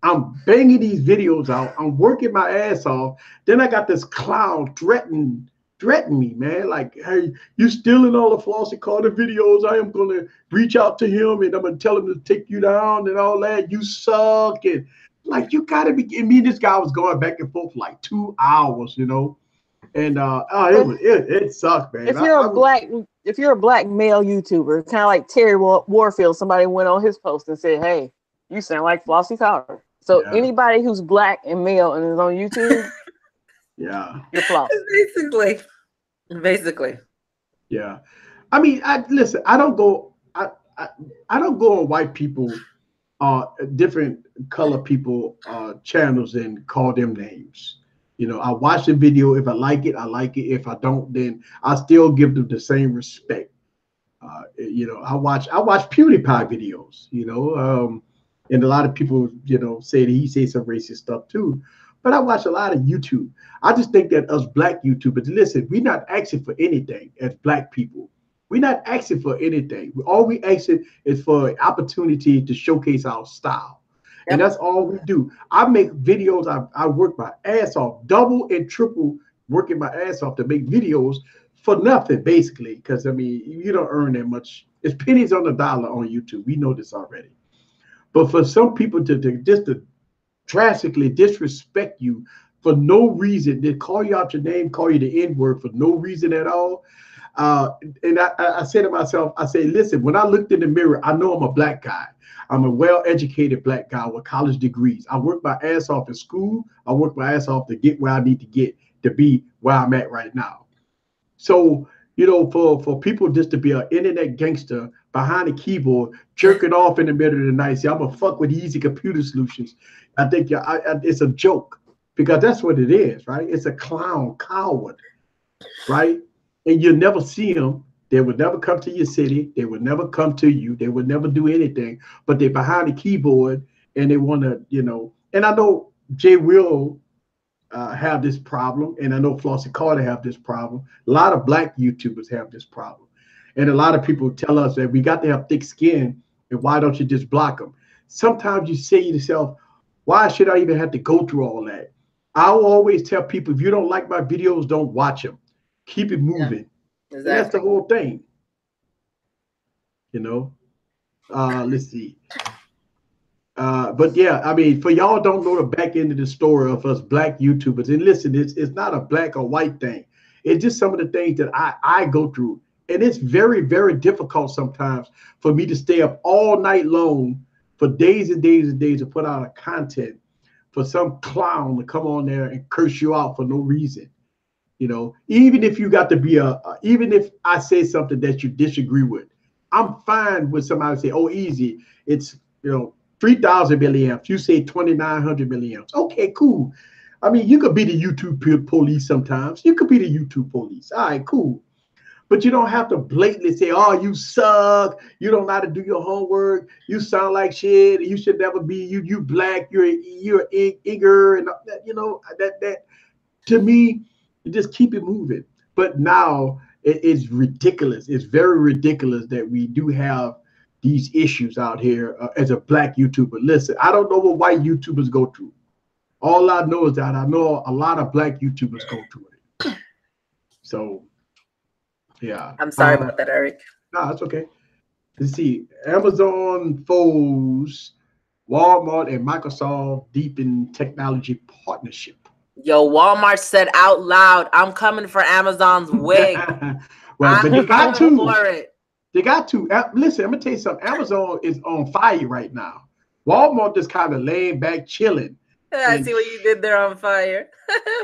I'm banging these videos out. I'm working my ass off. Then I got this clown threatening me, man. Like, hey, you stealing all the Flossie Carter videos. I am going to reach out to him and I'm going to tell him to take you down and all that. You suck. And like, you got to be kidding me. This guy was going back and forth for like 2 hours, you know. And it sucked, man. If you're a black male YouTuber, kind of like Terry Warfield, somebody went on his post and said, hey, you sound like Flossie Carter. So anybody who's black and male and is on YouTube, you're flawed. Basically. Yeah. I mean, listen, I don't go on white people, different color people channels and call them names. You know, I watch the video. If I like it, I like it. If I don't, then I still give them the same respect. You know, I watch PewDiePie videos, you know, and a lot of people, you know, say that he says some racist stuff too. But I watch a lot of YouTube. I just think that us black YouTubers, listen, we're not asking for anything as black people. We're not asking for anything. All we asking is for an opportunity to showcase our style. Yep. And that's all we do. I make videos. I work my ass off, double and triple working my ass off to make videos for nothing, basically. Because, I mean, you don't earn that much. It's pennies on the dollar on YouTube. We know this already. But for some people to drastically disrespect you for no reason, they call you out your name, call you the N-word for no reason at all. And I said to myself, I say, listen, when I looked in the mirror, I know I'm a black guy. I'm a well-educated black guy with college degrees. I worked my ass off in school. I worked my ass off to get where I need to get to be where I'm at right now. So, you know, for people just to be an internet gangster behind a keyboard, jerking off in the middle of the night, say, I'm going to fuck with easy computer solutions. I think it's a joke, because that's what it is, right? It's a clown coward, right? And you'll never see them. They would never come to your city. They would never come to you. They would never do anything. But they're behind the keyboard and they want to, you know. And I know Jay will have this problem, and I know Flossie Carter have this problem. A lot of black YouTubers have this problem. And a lot of people tell us that we got to have thick skin, and why don't you just block them? Sometimes you say to yourself, why should I even have to go through all that? I will always tell people, if you don't like my videos, don't watch them. Keep it moving. Yeah, exactly. That's the whole thing. You know, let's see. But yeah, I mean, for y'all don't know the back end of the story of us black YouTubers. And listen, it's not a black or white thing. It's just some of the things that I go through. And it's very, very difficult sometimes for me to stay up all night long for days and days and days to put out a content for some clown to come on there and curse you out for no reason. You know, even if you got to be even if I say something that you disagree with, I'm fine with somebody say, oh, easy. It's, you know, 3,000 milliamps. You say 2,900 milliamps. Okay, cool. I mean, you could be the YouTube police sometimes. You could be the YouTube police. All right, cool. But you don't have to blatantly say, oh, you suck. You don't know how to do your homework. You sound like shit. You should never be, you black. You're igger. And that, you know, that to me, you just keep it moving. But now it's ridiculous. It's very ridiculous that we do have these issues out here as a black YouTuber. Listen, I don't know what white YouTubers go through. All I know is that I know a lot of black YouTubers go through it. So, yeah. I'm sorry about that, Eric. No, that's okay. Let's see. Amazon foes Walmart and Microsoft deepen technology partnership. Yo, Walmart said out loud, I'm coming for Amazon's wig. Well, but they got to. For it. They got to. Listen, I'm going to tell you something. Amazon is on fire right now. Walmart just kind of laying back, chilling. Yeah, I see what you did there on fire.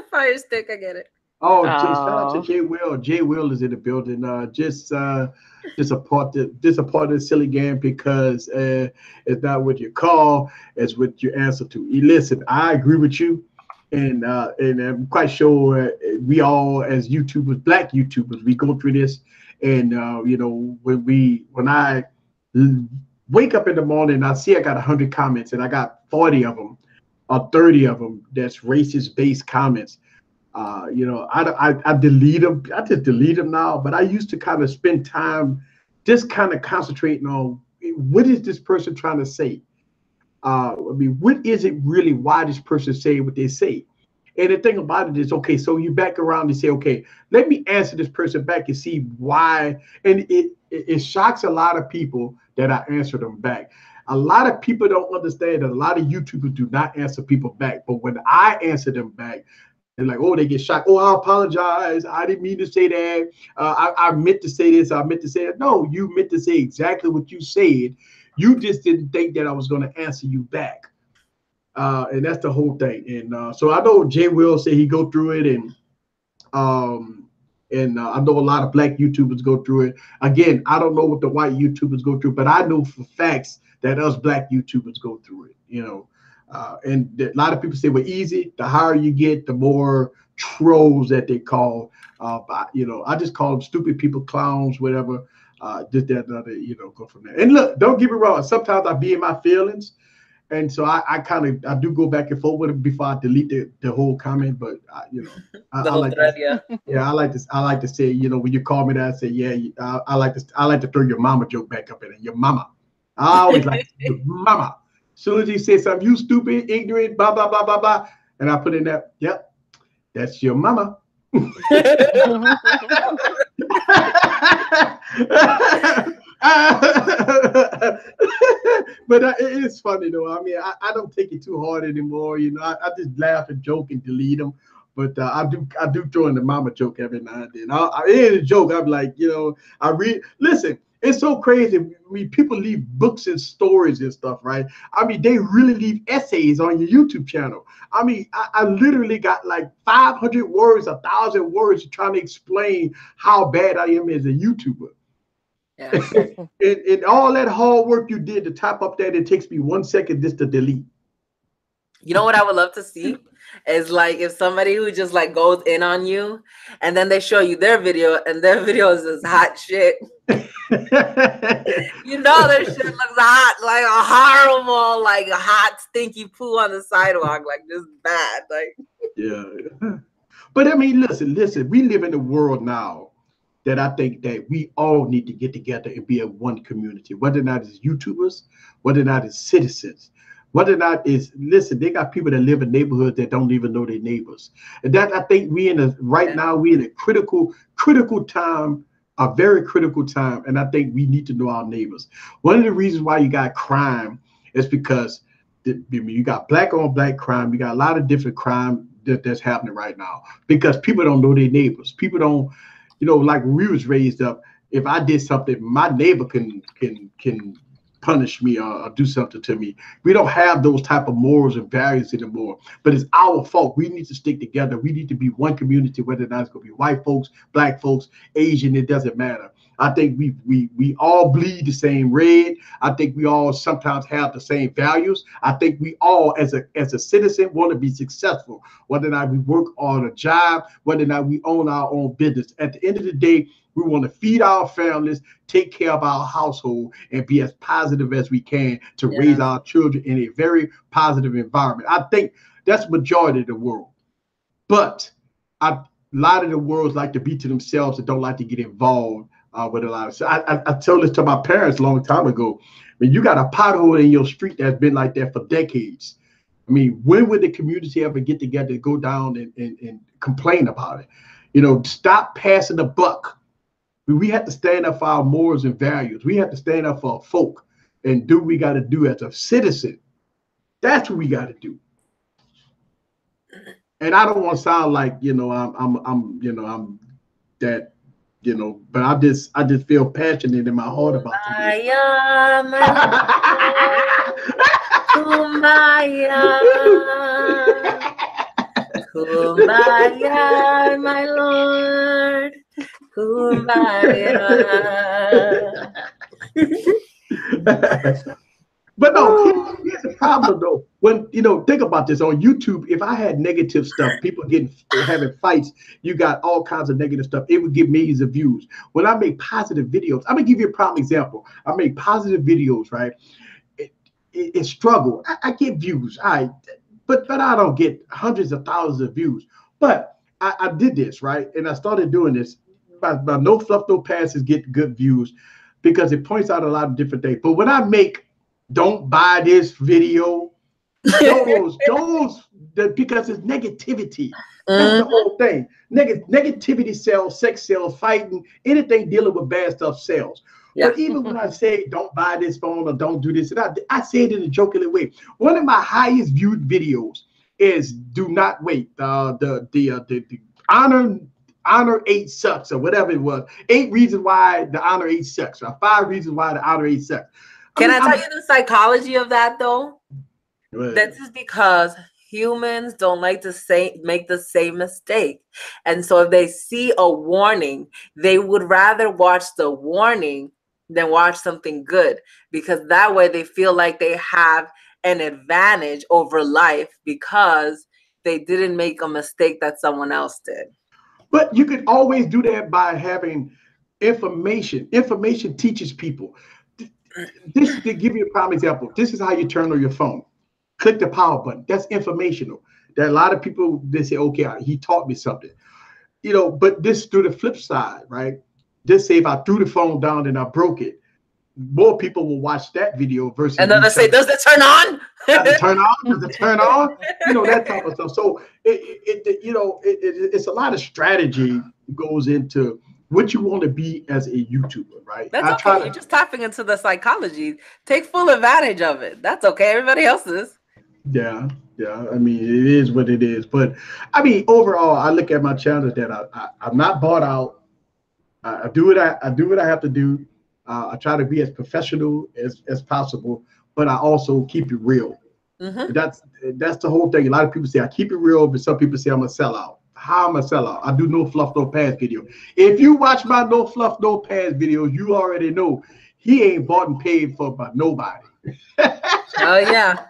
Fire stick, I get it. Oh, shout out to Jay Will. Jay Will is in the building. Just a part of the silly game because it's not what you call, it's what you answer to. Listen, I agree with you. And I'm quite sure we all, as YouTubers, black YouTubers, we go through this. And you know, when I wake up in the morning, I see I got 100 comments, and I got 40 of them or 30 of them that's racist-based comments. You know, I delete them. I just delete them now. But I used to kind of spend time just kind of concentrating on what is this person trying to say. I mean, what is it really? Why this person say what they say? And the thing about it is, okay, so you back around and say, okay, let me answer this person back and see why. And it shocks a lot of people that I answer them back. A lot of people don't understand that a lot of YouTubers do not answer people back. But when I answer them back, they're like, oh, they get shocked. Oh, I apologize. I didn't mean to say that. I meant to say this. I meant to say that. No, you meant to say exactly what you said. You just didn't think that I was going to answer you back. And that's the whole thing. And so I know Jay Will say he go through it. And I know a lot of black YouTubers go through it. Again, I don't know what the white YouTubers go through, but I know for facts that us black YouTubers go through it, you know. And a lot of people say, well, easy, the higher you get, the more trolls that they call. But, you know, I just call them stupid people, clowns, whatever. Just that, you know, go from there. And look, don't get me wrong. Sometimes I be in my feelings. And so I do go back and forth with it before I delete the whole comment. But, you know, I like thread, I like to say, you know, when you call me that, I say, yeah, I like to throw your mama joke back up in it. Your mama. I always like to say, your mama. As soon as he says something, you stupid, ignorant, blah, blah, blah, blah, blah. And I put in that, yep, that's your mama. But it's funny, though. I mean, I don't take it too hard anymore. You know, I just laugh and joke and delete them. But I do throw in the mama joke every now and then. It ain't a joke. I'm like, I read. Listen, it's so crazy. I mean, people leave books and stories and stuff, right? I mean, they really leave essays on your YouTube channel. I mean, I literally got like 500 words, 1,000 words trying to explain how bad I am as a YouTuber. Yeah. and all that hard work you did to type up that, it takes me 1 second just to delete. You know what I would love to see is like if somebody who just like goes in on you and then they show you their video and their video is just hot shit. You know their shit looks hot, like a horrible, like a hot stinky poo on the sidewalk, like just bad. Like yeah. But I mean, listen, we live in a world now that I think that we all need to get together and be a one community, whether or not it's YouTubers, whether or not it's citizens. Whether or not is, listen, they got people that live in neighborhoods that don't even know their neighbors. And that, I think we're in a critical time, a very critical time. And I think we need to know our neighbors. One of the reasons why you got crime is because you got black on black crime. You got a lot of different crime that's happening right now because people don't know their neighbors. People don't, like when we was raised up, if I did something, my neighbor can punish me or do something to me. We don't have those type of morals and values anymore, but it's our fault. We need to stick together. We need to be one community, whether or not it's going to be white folks, black folks, Asian, it doesn't matter. I think we all bleed the same red. I think we all sometimes have the same values. I think we all as a citizen want to be successful, whether or not we work on a job, whether or not we own our own business. At the end of the day, we want to feed our families, take care of our household, and be as positive as we can to raise our children in a very positive environment. I think that's the majority of the world. But a lot of the worlds like to be to themselves and don't like to get involved with a lot of stuff. I told this to my parents a long time ago. I mean, you got a pothole in your street that's been like that for decades. I mean, when would the community ever get together to go down and complain about it? Stop passing the buck. We have to stand up for our morals and values. We have to stand up for our folk and do what we got to do as a citizen. That's what we got to do. And I don't want to sound like, I'm that, but I just feel passionate in my heart about it. Kumbaya, my Lord. Kumbaya. But no, here's the problem though. When think about this on YouTube, if I had negative stuff, people having fights, you got all kinds of negative stuff, it would get millions of views. When I make positive videos, I'm gonna give you a prime example. I make positive videos, right? It struggle. I get views, but I don't get hundreds of thousands of views. But I did this, right? And I started doing this. By no fluff, no passes get good views because it points out a lot of different things. But when I make don't buy this video, those because it's negativity. That's the whole thing. Negativity sells, sex sells, fighting, anything dealing with bad stuff sells. Yeah. But even when I say don't buy this phone or don't do this, and I say it in a joking way. One of my highest viewed videos is "Do Not Wait." The Honor 8 sucks or whatever it was. 8 reasons why the Honor 8 sucks, or 5 reasons why the Honor 8 sucks. Can I tell you the psychology of that though? This is because humans don't like to make the same mistake. And so if they see a warning, they would rather watch the warning than watch something good, because that way they feel like they have an advantage over life because they didn't make a mistake that someone else did. But you could always do that by having information. Information teaches people. This to give you a prime example. This is how you turn on your phone. Click the power button. That's informational. There are a lot of people, they say, okay, he taught me something. But this through the flip side, right? Just say if I threw the phone down and I broke it, more people will watch that video versus. And then they say, does it turn on? Does it turn on? Does it turn on? That type of stuff. So it's a lot of strategy goes into what you want to be as a YouTuber, right? That's okay. You're just tapping into the psychology. Take full advantage of it. That's okay. Everybody else is. Yeah, yeah. I mean, it is what it is. But I mean, overall, I look at my challenge that I'm not bought out. I do what I do what I have to do. I try to be as professional as possible, but I also keep it real. Mm-hmm. That's the whole thing. A lot of people say I keep it real, but some people say I'm a sellout. How am I a sellout? I do no fluff, no pass video. If you watch my no fluff, no pass videos, you already know he ain't bought and paid for by nobody. Oh yeah.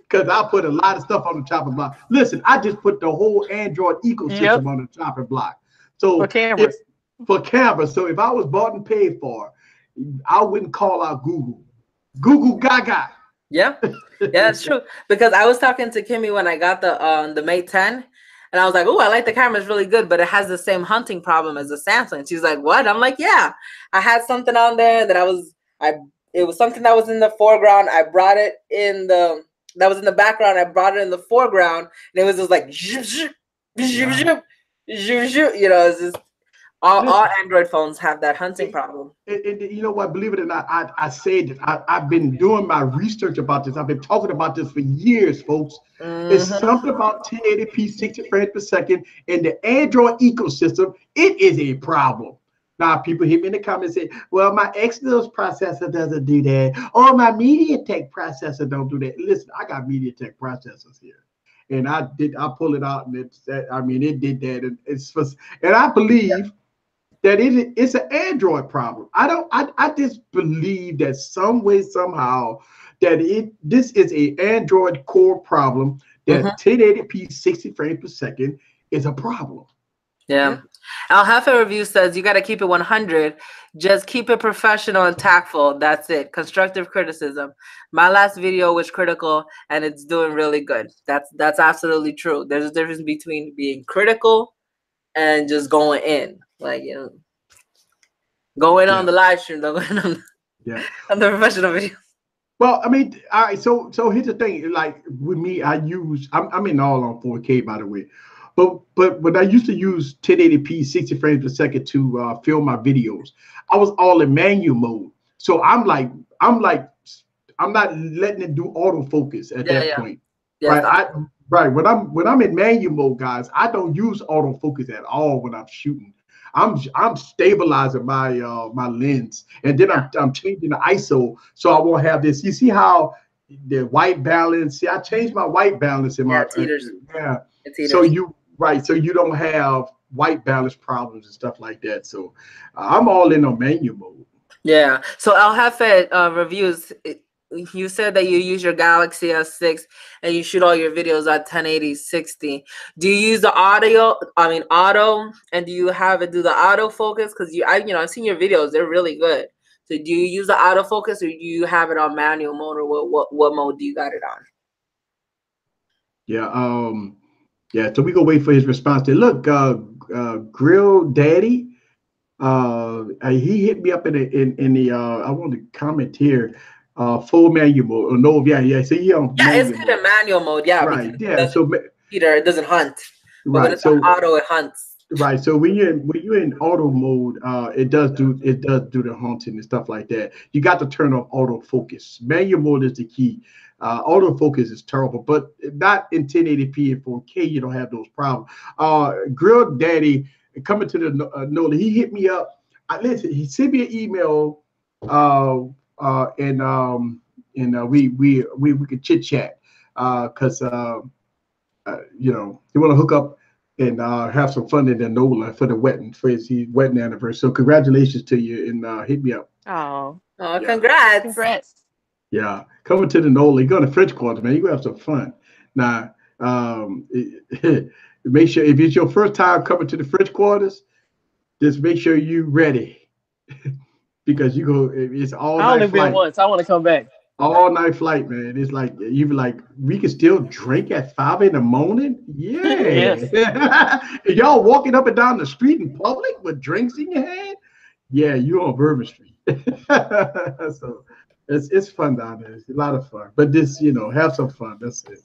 Because I put a lot of stuff on the chopping block. Listen, I just put the whole Android ecosystem on the chopping block. So For cameras. For cameras. So if I was bought and paid for, I wouldn't call out Google. Google Gaga. Yeah, yeah, that's true. Because I was talking to Kimmy when I got the Mate 10, and I was like, "Oh, I like the camera; it's really good, but it has the same hunting problem as the Samsung." She's like, "What?" I'm like, "Yeah, I had something on there that it was something that was in the foreground. I brought it in the that was in the background. I brought it in the foreground, and it was just like, zhup, zhup, zhup, zhup, zhup, zhup. You know, it's just all Android phones have that hunting problem." And you know what? Believe it or not, I say that I've been doing my research about this. I've been talking about this for years, folks. Mm-hmm. It's something about 1080p 60 frames per second in the Android ecosystem. It is a problem. Now, people hit me in the comments and say, well, my Exynos processor doesn't do that. Or my MediaTek processor don't do that. Listen, I got MediaTek processors here. And I pull it out and it did that. And I believe that it's an Android problem. I just believe that some way, somehow, that this is an Android core problem, that 1080p 60 frames per second is a problem. Yeah. Al Jefe Review says you got to keep it 100. Just keep it professional and tactful. That's it. Constructive criticism. My last video was critical and it's doing really good. That's absolutely true. There's a difference between being critical and just going in. Like, you know, going on the live stream, though, going on the professional video. Well, I mean, all right. So here's the thing. Like with me, I'm in all on 4K, by the way. But when I used to use 1080p 60 frames per second to film my videos, I was all in manual mode. So I'm not letting it do autofocus at that point. Yeah, right. When I'm in manual mode, guys, I don't use autofocus at all when I'm shooting. I'm stabilizing my my lens, and then I'm changing the ISO so I won't have this. You see how the white balance? See, I changed my white balance in my teeters. So you don't have white balance problems and stuff like that. So I'm all in on manual mode. Yeah. So Al Jefe Reviews. You said that you use your Galaxy S6 and you shoot all your videos at 1080 60. Do you use the auto, and do you have it do the autofocus? Because I've seen your videos, they're really good. So do you use the autofocus or do you have it on manual mode, or what mode do you got it on? Yeah, so we gonna wait for his response. Look, Grill Daddy, he hit me up in the I want to comment here. Full manual mode. Or no, yeah. So it's good in manual mode, yeah. Right, yeah. So it doesn't hunt. But when it's on auto, it hunts. Right. So when you're in auto mode, it does do the hunting and stuff like that. You got to turn off autofocus. Manual mode is the key. Autofocus is terrible, but not in 1080p and 4K. You don't have those problems. Grill Daddy coming to the NOLA, he hit me up. Listen, he sent me an email. We could chit chat because he want to hook up and have some fun in the NOLA for the wedding, for his wedding anniversary. So congratulations to you, and hit me up. Oh, congrats. Yeah, coming to the NOLA, you go to French Quarter, man. You gonna have some fun. Now, make sure if it's your first time coming to the French Quarters, just make sure you're ready. Because it's all night. I only been once. I want to come back. All night flight, man. It's like you be like, we can still drink at 5 a.m. Yeah. Yes. Y'all walking up and down the street in public with drinks in your hand. Yeah, you on Bourbon Street. So it's fun down there. It's a lot of fun. But this, have some fun. That's it.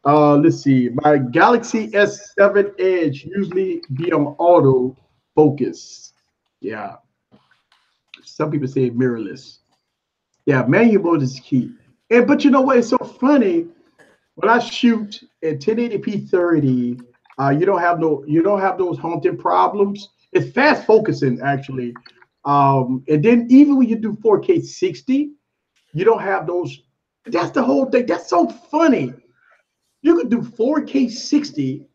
Let's see. My Galaxy S7 Edge usually be on auto focus. Yeah. Some people say mirrorless. Yeah, manual mode is key. But you know what? It's so funny. When I shoot at 1080p 30, you don't have those haunting problems. It's fast focusing actually. And then even when you do 4K 60, you don't have those. That's the whole thing. That's so funny. You could do 4K 60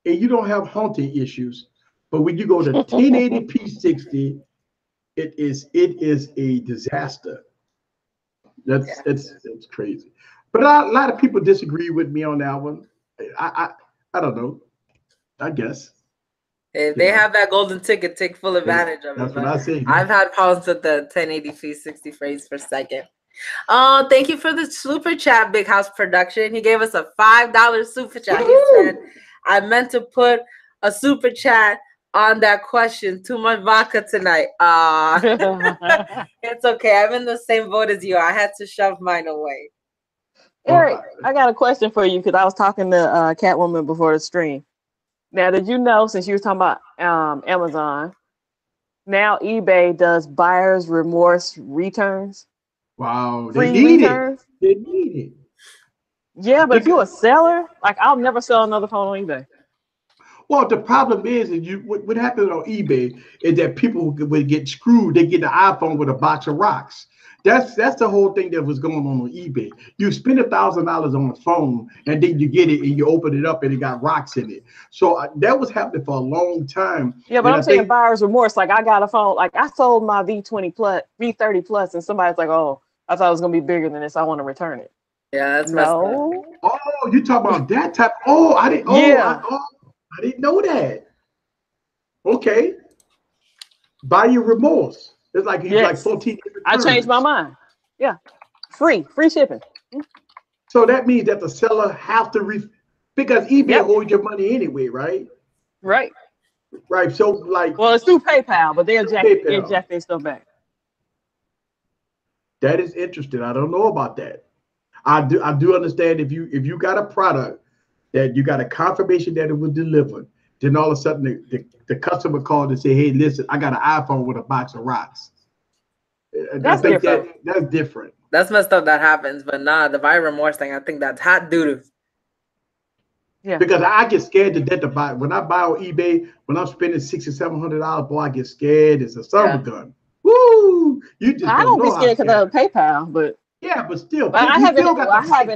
and you don't have haunting issues. But when you go to 1080p 60, it is a disaster. It's crazy. But a lot of people disagree with me on that one. I don't know. I guess. If they have that golden ticket, take full advantage of it. That's what I say. I've had problems with the 1080p 60 frames per second. Thank you for the super chat, Big House Production. He gave us a $5 super chat. He said, I meant to put a super chat on that question. Too much vodka tonight. It's okay. I'm in the same boat as you. I had to shove mine away. Eric, I got a question for you because I was talking to Catwoman before the stream. Now, did you know, since you were talking about Amazon, now eBay does buyer's remorse returns? Wow, Free returns? They need it. Yeah, but if you're a seller, like I'll never sell another phone on eBay. Well, the problem is what happens on eBay is that people would get screwed. They get the iPhone with a box of rocks. That's the whole thing that was going on eBay. You spend $1,000 on a phone, and then you get it, and you open it up, and it got rocks in it. So that was happening for a long time. Yeah, but I'm saying buyer's remorse. Like I got a phone, like I sold my V20 plus, V30 plus, and somebody's like, "Oh, I thought it was gonna be bigger than this. I want to return it." Yeah, that's no. Oh, you talking about that type? Oh, I didn't. Oh, yeah. I didn't know that. Okay. Buy your remorse. It's like like 14. I changed my mind. Yeah. Free shipping. So that means that the seller have to because eBay holds your money anyway, right? Right. Right. So like, well, it's through PayPal, but they inject their stuff back. That is interesting. I don't know about that. I do understand if you got a product that you got a confirmation that it was delivered, then all of a sudden the customer called and said, "Hey, listen, I got an iPhone with a box of rocks." That's different. That's different. That's messed up. That happens, but nah, the buyer remorse thing, I think that's hot doo-doo. Yeah. Because I get scared to death to buy. When I buy on eBay, when I'm spending $600-$700, boy, I get scared. It's a summer gun. Woo! I don't be scared because of PayPal, but. Yeah, but still, I haven't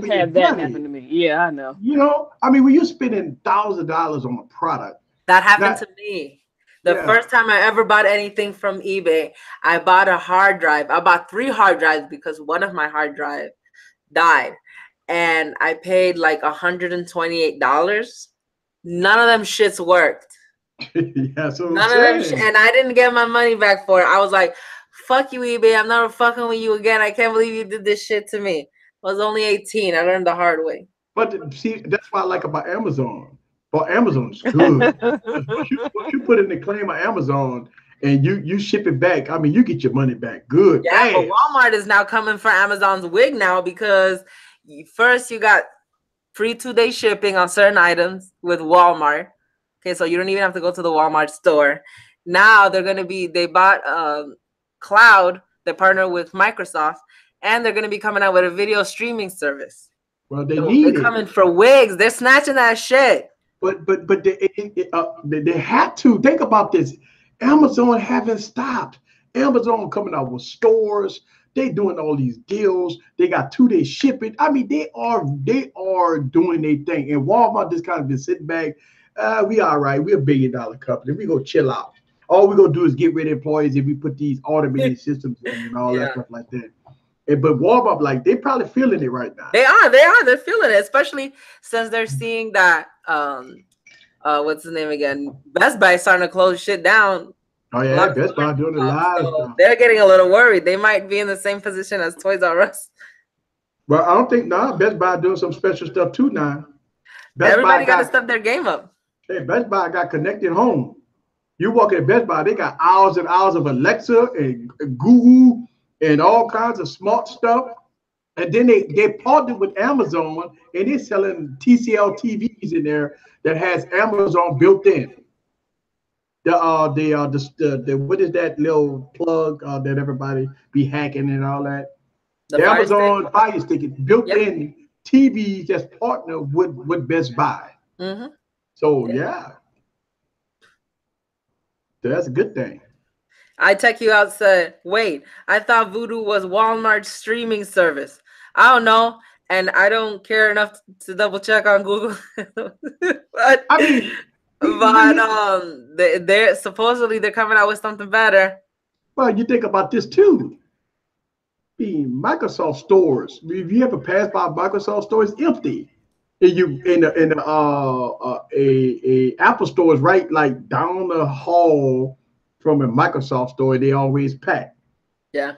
had that happen to me. Yeah, I know. You know, I mean, when you're spending $1,000 on a product, that happened to me. The first time I ever bought anything from eBay, I bought a hard drive. I bought 3 hard drives because one of my hard drives died, and I paid like $128. None of them shits worked. Yeah, so none of them, and I didn't get my money back for it. I was like, fuck you, eBay. I'm never fucking with you again. I can't believe you did this shit to me. I was only 18. I learned the hard way. But see, that's what I like about Amazon. Well, Amazon's good. Once you put in the claim of Amazon and you ship it back, I mean, you get your money back. Good. Yeah, but Walmart is now coming for Amazon's wig now because first you got free 2-day shipping on certain items with Walmart. Okay, so you don't even have to go to the Walmart store. Now they bought Cloud, they partner with Microsoft, and they're going to be coming out with a video streaming service. Well, they're coming for wigs. They're snatching that shit. But they had to think about this. Amazon haven't stopped. Amazon coming out with stores. They doing all these deals. They got 2-day shipping. I mean, they are doing their thing. And Walmart just kind of been sitting back. We all right. We're $1 billion company. We go chill out. All we're gonna do is get rid of employees if we put these automated systems in and all that stuff like that. But Walmart, like, they probably feeling it right now. They're feeling it, especially since they're seeing that what's the name again? Best Buy starting to close shit down. Oh yeah, Best Buy doing the live stuff. They're getting a little worried. They might be in the same position as Toys R Us. Well, I don't think Best Buy doing some special stuff too now. Everybody got to step their game up. Hey, Best Buy got connected home. You walk in Best Buy, they got hours and hours of Alexa and Google and all kinds of smart stuff. And then they partnered with Amazon and they're selling TCL TVs in there that has Amazon built in. The what is that little plug that everybody be hacking and all that? The The Fire Amazon Fire Stick is built-in TVs that's partnered with Best Buy. Mm-hmm. So yeah, that's a good thing. I check you out. Said, wait, I thought Vudu was Walmart's streaming service. I don't know, and I don't care enough to double check on Google. but I mean, they're supposedly they're coming out with something better. Well, you think about this too. The Microsoft stores. If you ever pass by Microsoft stores, empty. And you in a Apple store is right like down the hall from a Microsoft store. They always packed. Yeah.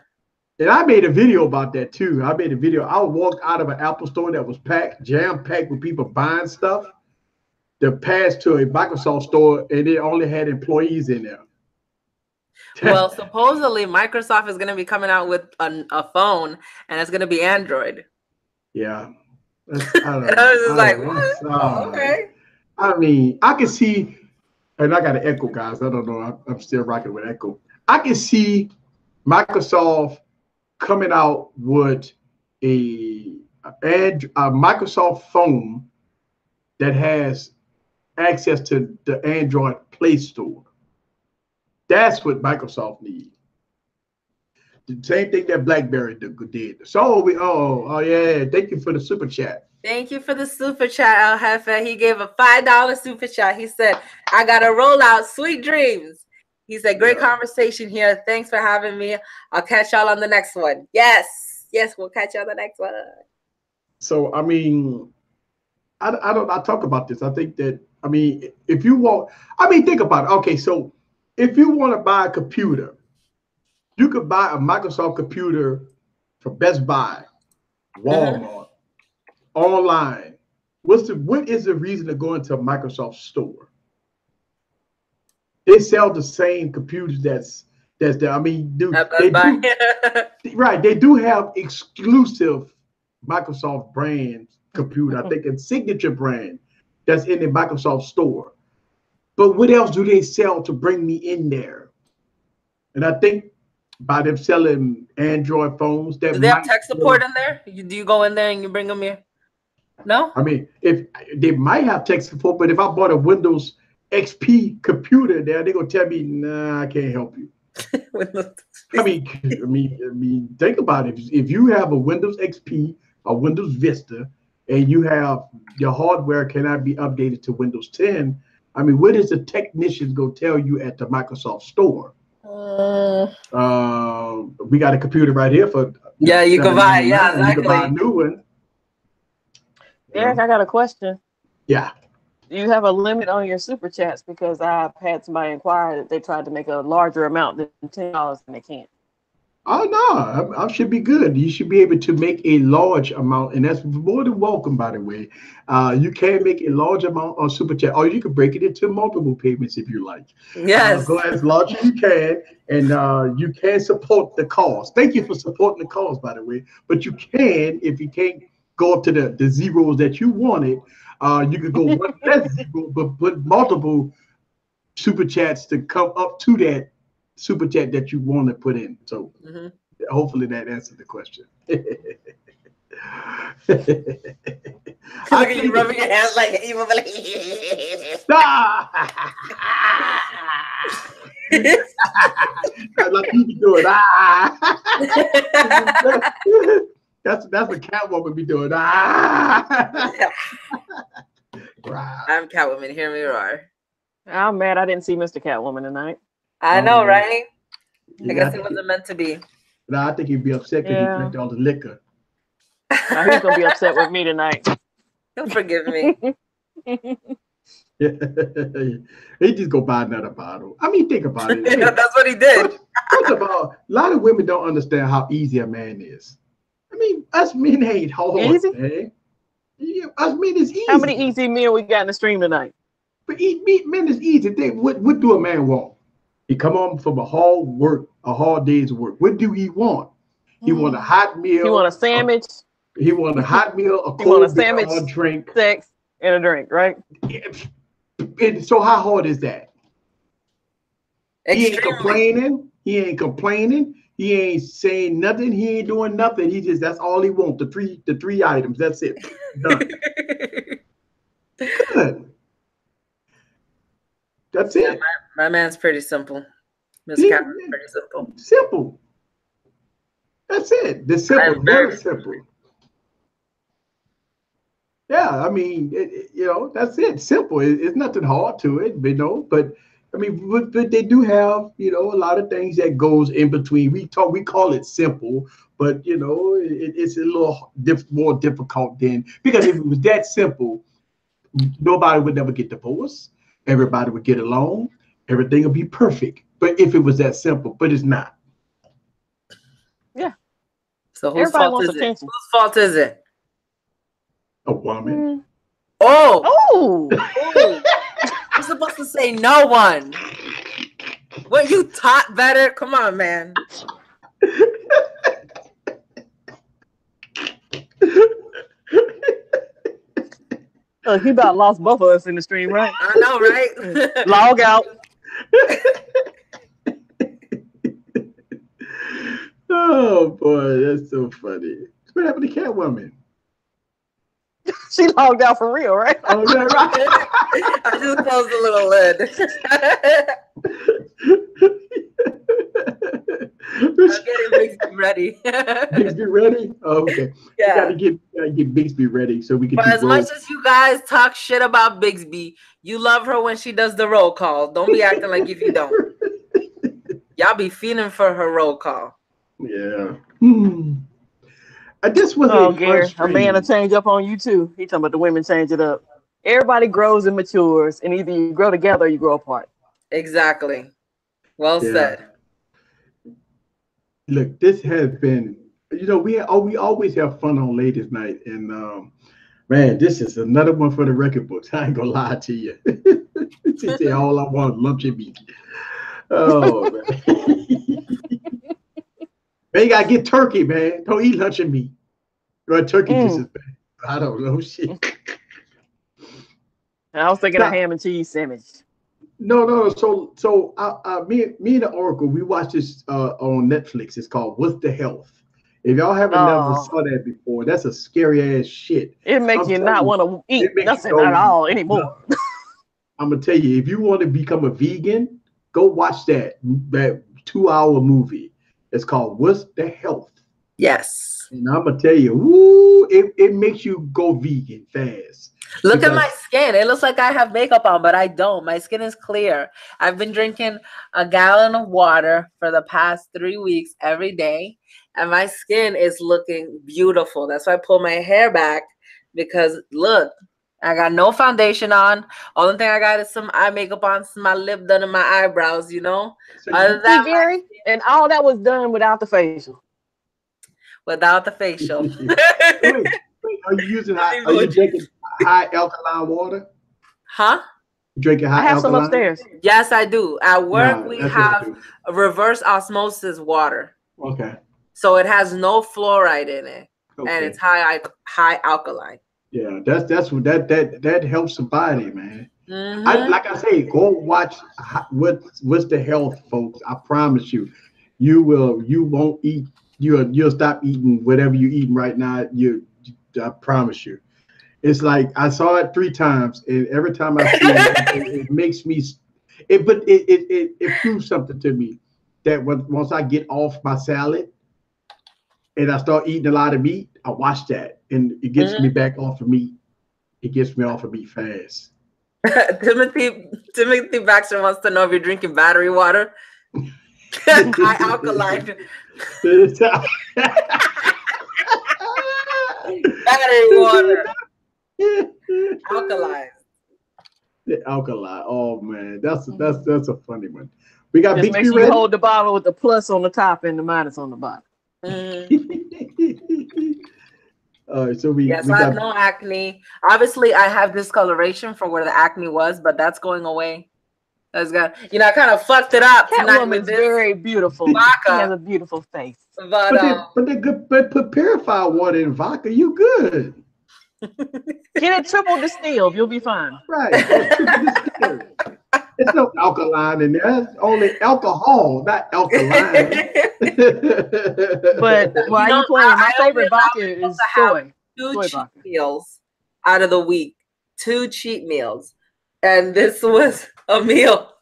And I made a video about that too. I made a video. I walked out of an Apple store that was packed, jam packed with people buying stuff. To pass to a Microsoft store, and it only had employees in there. Well, supposedly Microsoft is going to be coming out with a phone, and it's going to be Android. Yeah. I was just like, what? Oh, okay. I mean, I can see, and I got an Echo, guys. I don't know. I'm still rocking with Echo. I can see Microsoft coming out with a Microsoft phone that has access to the Android Play Store. That's what Microsoft needs. The same thing that BlackBerry did. So oh yeah, thank you for the super chat. Thank you for the super chat, El Jefe. He gave a $5 super chat. He said, I got a rollout. Sweet dreams. He said, great conversation here. Thanks for having me. I'll catch y'all on the next one. Yes, we'll catch you on the next one. So I mean, I talk about this. I think that, I mean, if you want, I mean, think about it. Okay, so if you want to buy a computer, you could buy a Microsoft computer from Best Buy, Walmart, online. What is the reason to go into a Microsoft store? They sell the same computers that's there. I mean, right? They do have exclusive Microsoft brand computer. I think a signature brand that's in the Microsoft store. But what else do they sell to bring me in there? And I think by them selling Android phones, that do they have tech support in there? Do you go in there and you bring them here? No. I mean, if they might have tech support, but if I bought a Windows XP computer there, they're gonna tell me, nah, I can't help you. I mean, think about it. If you have a Windows XP or Windows Vista, and you have your hardware cannot be updated to Windows 10, I mean, what is the technician going to tell you at the Microsoft store? We got a computer right here for. Yeah, you can buy. Yeah, exactly. You can buy a new one. Eric, I got a question. Yeah. Do you have a limit on your super chats? Because I've had somebody inquire that they tried to make a larger amount than $10 and they can't. Oh no, I should be good. You should be able to make a large amount, and that's more than welcome, by the way. You can make a large amount on super chat, or you can break it into multiple payments if you like. Yes. Go as large as you can, and you can support the cause. Thank you for supporting the cause, by the way. But you can, if you can't go up to the zeros that you wanted, you could go one less zero, but put multiple super chats to come up to that super chat that you want to put in. So hopefully that answered the question. Look at you rubbing your hands like evil. Like you be doing. That's what Catwoman be doing. I'm Catwoman. Hear me roar. I'm mad I didn't see Mr. Catwoman tonight. I know, right? I guess it wasn't meant to be. No, I think he'd be upset because he drank all the liquor. He's gonna be upset with me tonight. He'll forgive me. He just go buy another bottle. I mean, think about it. That's what he did. First of all, a lot of women don't understand how easy a man is. I mean, us men ain't hard. Easy? Man. Yeah, us men is easy. How many easy men we got in the stream tonight? But men is easy. What do a man want? He come home from a hard day's work. What do he want? He want a hot meal. He want a sandwich. He want a hot meal, a cold a sandwich, a drink, sex, and a drink, right? And so how hard is that? Extremely. He ain't complaining. He ain't saying nothing. He ain't doing nothing. He just that's all he wants. The three items. That's it. Done. Good. That's it. Yeah, my man's pretty simple. Miss Yeah, Cameron's pretty simple. Simple. That's it. The simple, very simple. Yeah, I mean, that's it. Simple. It's nothing hard to it, But I mean, but they do have, a lot of things that goes in between. We call it simple, but it's a little more difficult than, because if it was that simple, nobody would never get divorced. Everybody would get along. Everything would be perfect. But if it was that simple, but it's not. Yeah. So whose fault is it? Whose fault is it? A woman. Oh. You're supposed to say no one. When you taught better, come on, man. Look, he about lost both of us in the stream, right? I know, right? Log out. Oh boy, that's so funny. What happened to Catwoman? She logged out for real, right? Oh, yeah, right. I just closed the little lid. I'm getting Bixby ready. Bixby ready? Oh, okay. Yeah. We gotta get Bixby ready so we can. But as much as you guys talk shit about Bixby, you love her when she does the roll call. Don't be acting like if you don't. Y'all be feeling for her roll call. Yeah. This was Gary, a man will change up on you too. He talking about the women change it up. Everybody grows and matures, and either you grow together or you grow apart. Exactly. Well said. Look, this has been, we always have fun on Ladies Night, and man, this is another one for the record books. I ain't gonna lie to you. She said, all I want is lunch and meat. Oh man. Man, you gotta get turkey, man. Don't eat lunch and meat. Turkey just as bad. I don't know shit. I was thinking of ham and cheese sandwich. No. So me and the Oracle, we watched this on Netflix. It's called What's the Health? If y'all haven't never saw that before, that's a scary ass shit. It makes you not want to eat nothing at all anymore. I'm gonna tell you, if you want to become a vegan, go watch that 2-hour movie. It's called What's the Health? Yes. And I'm gonna tell you, it makes you go vegan fast. Look at my skin. It looks like I have makeup on, but I don't. My skin is clear. I've been drinking a gallon of water for the past 3 weeks every day, and my skin is looking beautiful. That's why I pull my hair back, because look, I got no foundation on. Only thing I got is some eye makeup on, some my lip done, and my eyebrows, So other than that, Gary, and all that was done without the facial. Without the facial. Wait, are you drinking high alkaline water? Huh? Drinking high I have alkaline? some upstairs. Yes, I do. At work, we have a reverse osmosis water. Okay. So it has no fluoride in it, and it's high alkaline. Yeah, that's what that helps the body, man. Mm-hmm. Like I say, go watch what's the health, folks. I promise you, you won't eat. You'll stop eating whatever you're eating right now. I promise you. It's like I saw it 3 times, and every time I see it makes me. It proves something to me that once I get off my salad and I start eating a lot of meat, I watch that, and it gets me back off of meat. It gets me off of meat fast. Timothy Baxter wants to know if you're drinking battery water. High alkaline. Battery water. Alkaline. The alkaline. Oh man, that's a funny one. We got Just make sure you hold the bottle with the plus on the top and the minus on the bottom. All right, so I have no acne. Obviously, I have discoloration from where the acne was, but that's going away. I kind of fucked it up. That woman's very beautiful. Vodka. She has a beautiful face. But put purified water in vodka, you good. Get it triple distilled, you'll be fine. Right. There's no alkaline in there. It's only alcohol, not alkaline. But why are you playing? My favorite vodka is soy. Two Soy cheat vodka. meals out of the week. 2 cheat meals. And this was a meal.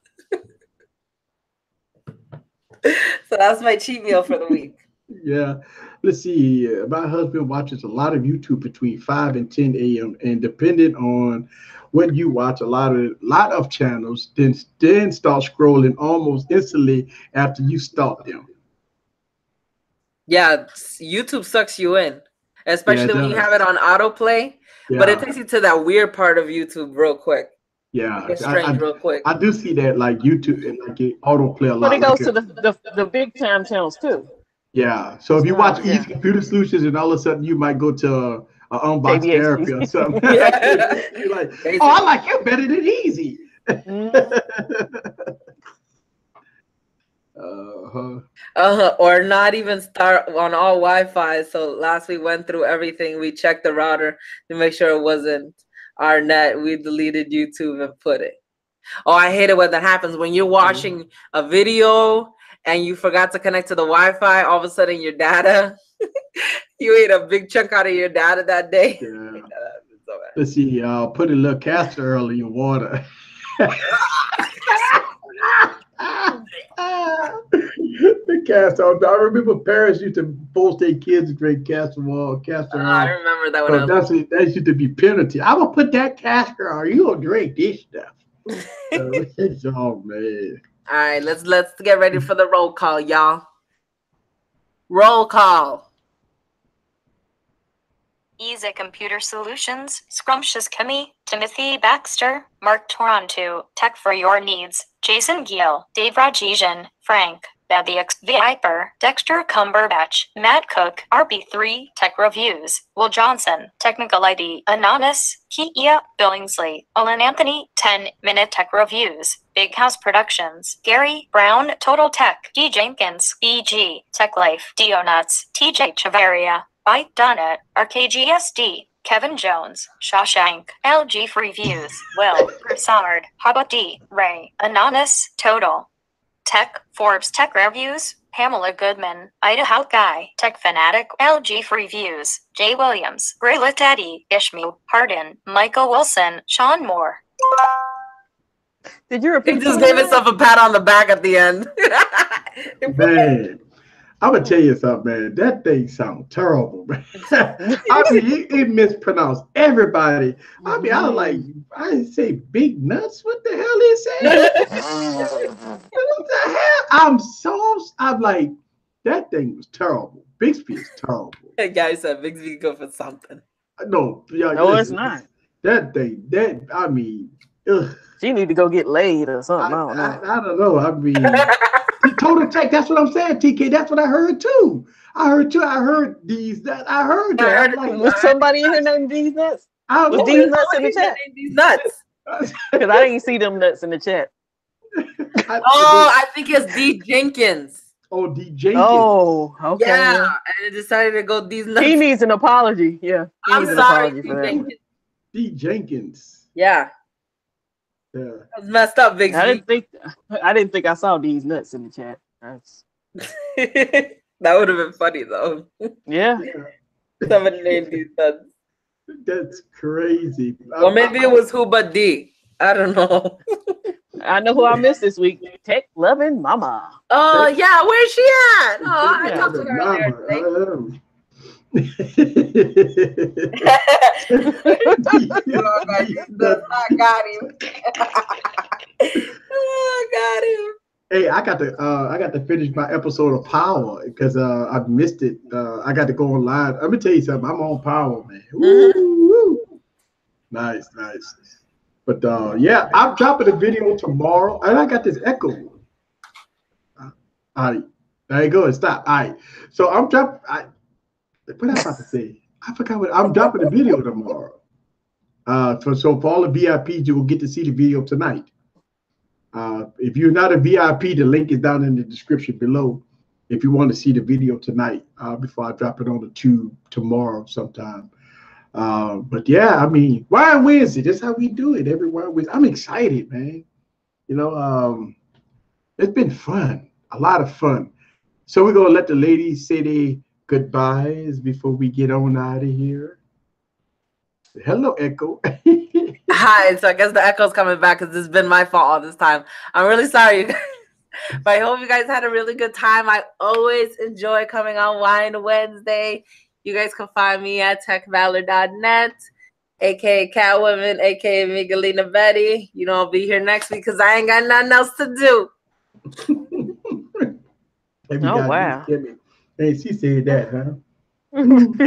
So that's my cheat meal for the week. Yeah. Let's see. My husband watches a lot of YouTube between 5 and 10 a.m. and depending on what you watch, a lot of channels, then start scrolling almost instantly after you start them. Yeah, YouTube sucks you in, especially when you does. have it on autoplay. Yeah. But it takes you to that weird part of YouTube real quick. Yeah, It's strange real quick. I do see that like YouTube and like it autoplay a lot. But it goes to the big time channels too. Yeah. So if you watch Easy Computer Solutions and all of a sudden you might go to Unbox KBHD. Therapy or something. Yeah. You're like, oh, I like you better than Easy. Or not even start on all Wi-Fi. So last we went through everything. We checked the router to make sure it wasn't our net. We deleted YouTube and put it. Oh, I hate it when that happens. When you're watching a video and you forgot to connect to the Wi-Fi, all of a sudden your data, you ate a big chunk out of your data that day. Yeah. Let's see. Put a little castor oil in your water. The castor oil. I remember parents used to force their kids to drink castor oil. I remember that one. That used to be penalty. I'm gonna put that castor oil. You gonna drink this stuff? Oh man. All right, let's get ready for the roll call, y'all. Roll call. Easy Computer Solutions, Scrumptious Kimmy, Timothy Baxter, Mark Toronto, Tech for Your Needs, Jason Gill, Dave Rajijan, Frank, Babby X Viper, Dexter Cumberbatch, Matt Cook, RB3, Tech Reviews, Will Johnson, Technical ID, Anonymous, Kia, Billingsley, Olin Anthony, 10-Minute Tech Reviews, Big House Productions, Gary Brown, Total Tech, D. Jenkins, BG, Tech Life, Dio Nuts, TJ Chavaria, Byte Donut, RKGSD, Kevin Jones, Shawshank, LG Reviews, Will, Broussard, Haba D, Ray, Anonymous, Total Tech, Forbes Tech Reviews, Pamela Goodman, Idaho Guy, Tech Fanatic, LG Reviews, Jay Williams, Grayla Teddy, Ishmael, Hardin, Michael Wilson, Sean Moore. Did you repeat? He just gave himself a pat on the back at the end. Man, I'm gonna tell you something, man. That thing sounds terrible, man. I mean, it mispronounced everybody. I mean, I was like, I didn't say big nuts. What the hell is that? What the hell? I'm like, that thing was terrible. Bixby is terrible. That guy said Bixby go for something. No, it's not. That thing, I mean, ugh. She need to go get laid or something. I don't know. I don't know. I mean, Total Tech. That's what I'm saying, TK. That's what I heard too. I heard these. I heard that. Was somebody in here named These Nuts? Was These Nuts in the chat? These nuts. Because I didn't see them nuts in the chat. I think it's D. Jenkins. Oh, D. Jenkins. Oh, okay. Yeah, and it decided to go these nuts. He needs an apology. Yeah. I'm sorry, D. Jenkins. D. Jenkins. Yeah. Yeah. That was messed up, Big. I didn't think I saw These Nuts in the chat. That would have been funny though. Yeah. Somebody named These Nuts. That's crazy. Or maybe it was who but D. I don't know. I know who I missed this week. Tech loving mama. Oh yeah, where's she at? Oh, I talked to her earlier today. I got him. I got him. Hey, I got to finish my episode of Power because I missed it. I got to go online. Let me tell you something. I'm on Power, man. Woo, woo. Nice. But yeah, I'm dropping a video tomorrow, and I got this echo. All right, there you go. Stop. All right, so I'm dropping. What am I about to say? I forgot what I'm dropping a video tomorrow. So for all the VIPs, you will get to see the video tonight. If you're not a VIP, the link is down in the description below. If you want to see the video tonight, before I drop it on the tube tomorrow sometime. But yeah, I mean, Wine Wednesday, that's how we do it every Wine Wednesday. I'm excited, man. You know, it's been fun, a lot of fun. So we're gonna let the ladies say their goodbyes before we get on out of here. Hello, Echo. Hi. So I guess the echo's coming back because it's been my fault all this time. I'm really sorry, you guys. But I hope you guys had a really good time. I always enjoy coming on Wine Wednesday. You guys can find me at techvalor.net, aka Catwoman, aka Miguelina Betty. You know, I'll be here next week because I ain't got nothing else to do. Oh, wow. Hey, she said that, huh?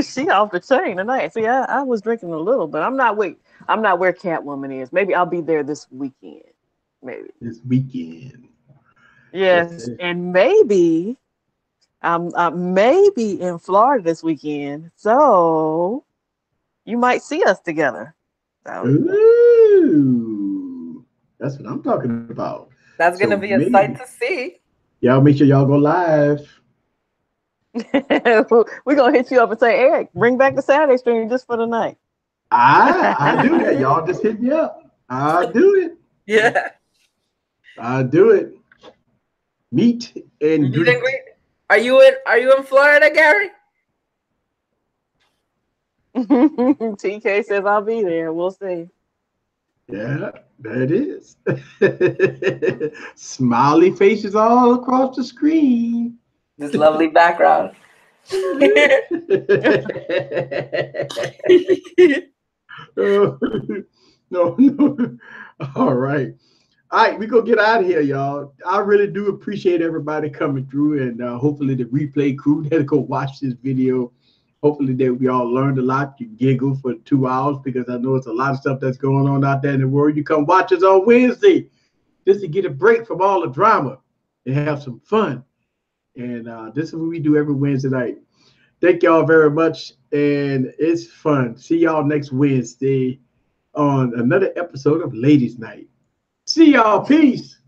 She off the chain tonight. See, I was drinking a little, but I'm not where Catwoman is. Maybe I'll be there this weekend. Maybe. This weekend. Yes, and maybe I'm maybe in Florida this weekend, so you might see us together. Ooh, that's what I'm talking about. That's gonna be a sight to see. Y'all make sure y'all go live. We're gonna hit you up and say, Eric, bring back the Saturday stream just for the night. I do that. Y'all just hit me up. I'll do it. Yeah. I'll do it. Meet and greet. Are you in Florida, Gary? TK says I'll be there. We'll see. Yeah, that is. Smiley faces all across the screen. This lovely background. No. All right. All right, we gonna get out of here, y'all. I really do appreciate everybody coming through, and hopefully the replay crew that go watch this video. Hopefully that we all learned a lot. You giggle for 2 hours because I know it's a lot of stuff that's going on out there in the world. You come watch us on Wednesday just to get a break from all the drama and have some fun. And this is what we do every Wednesday night. Thank y'all very much, and it's fun. See y'all next Wednesday on another episode of Ladies Night. See y'all. Peace.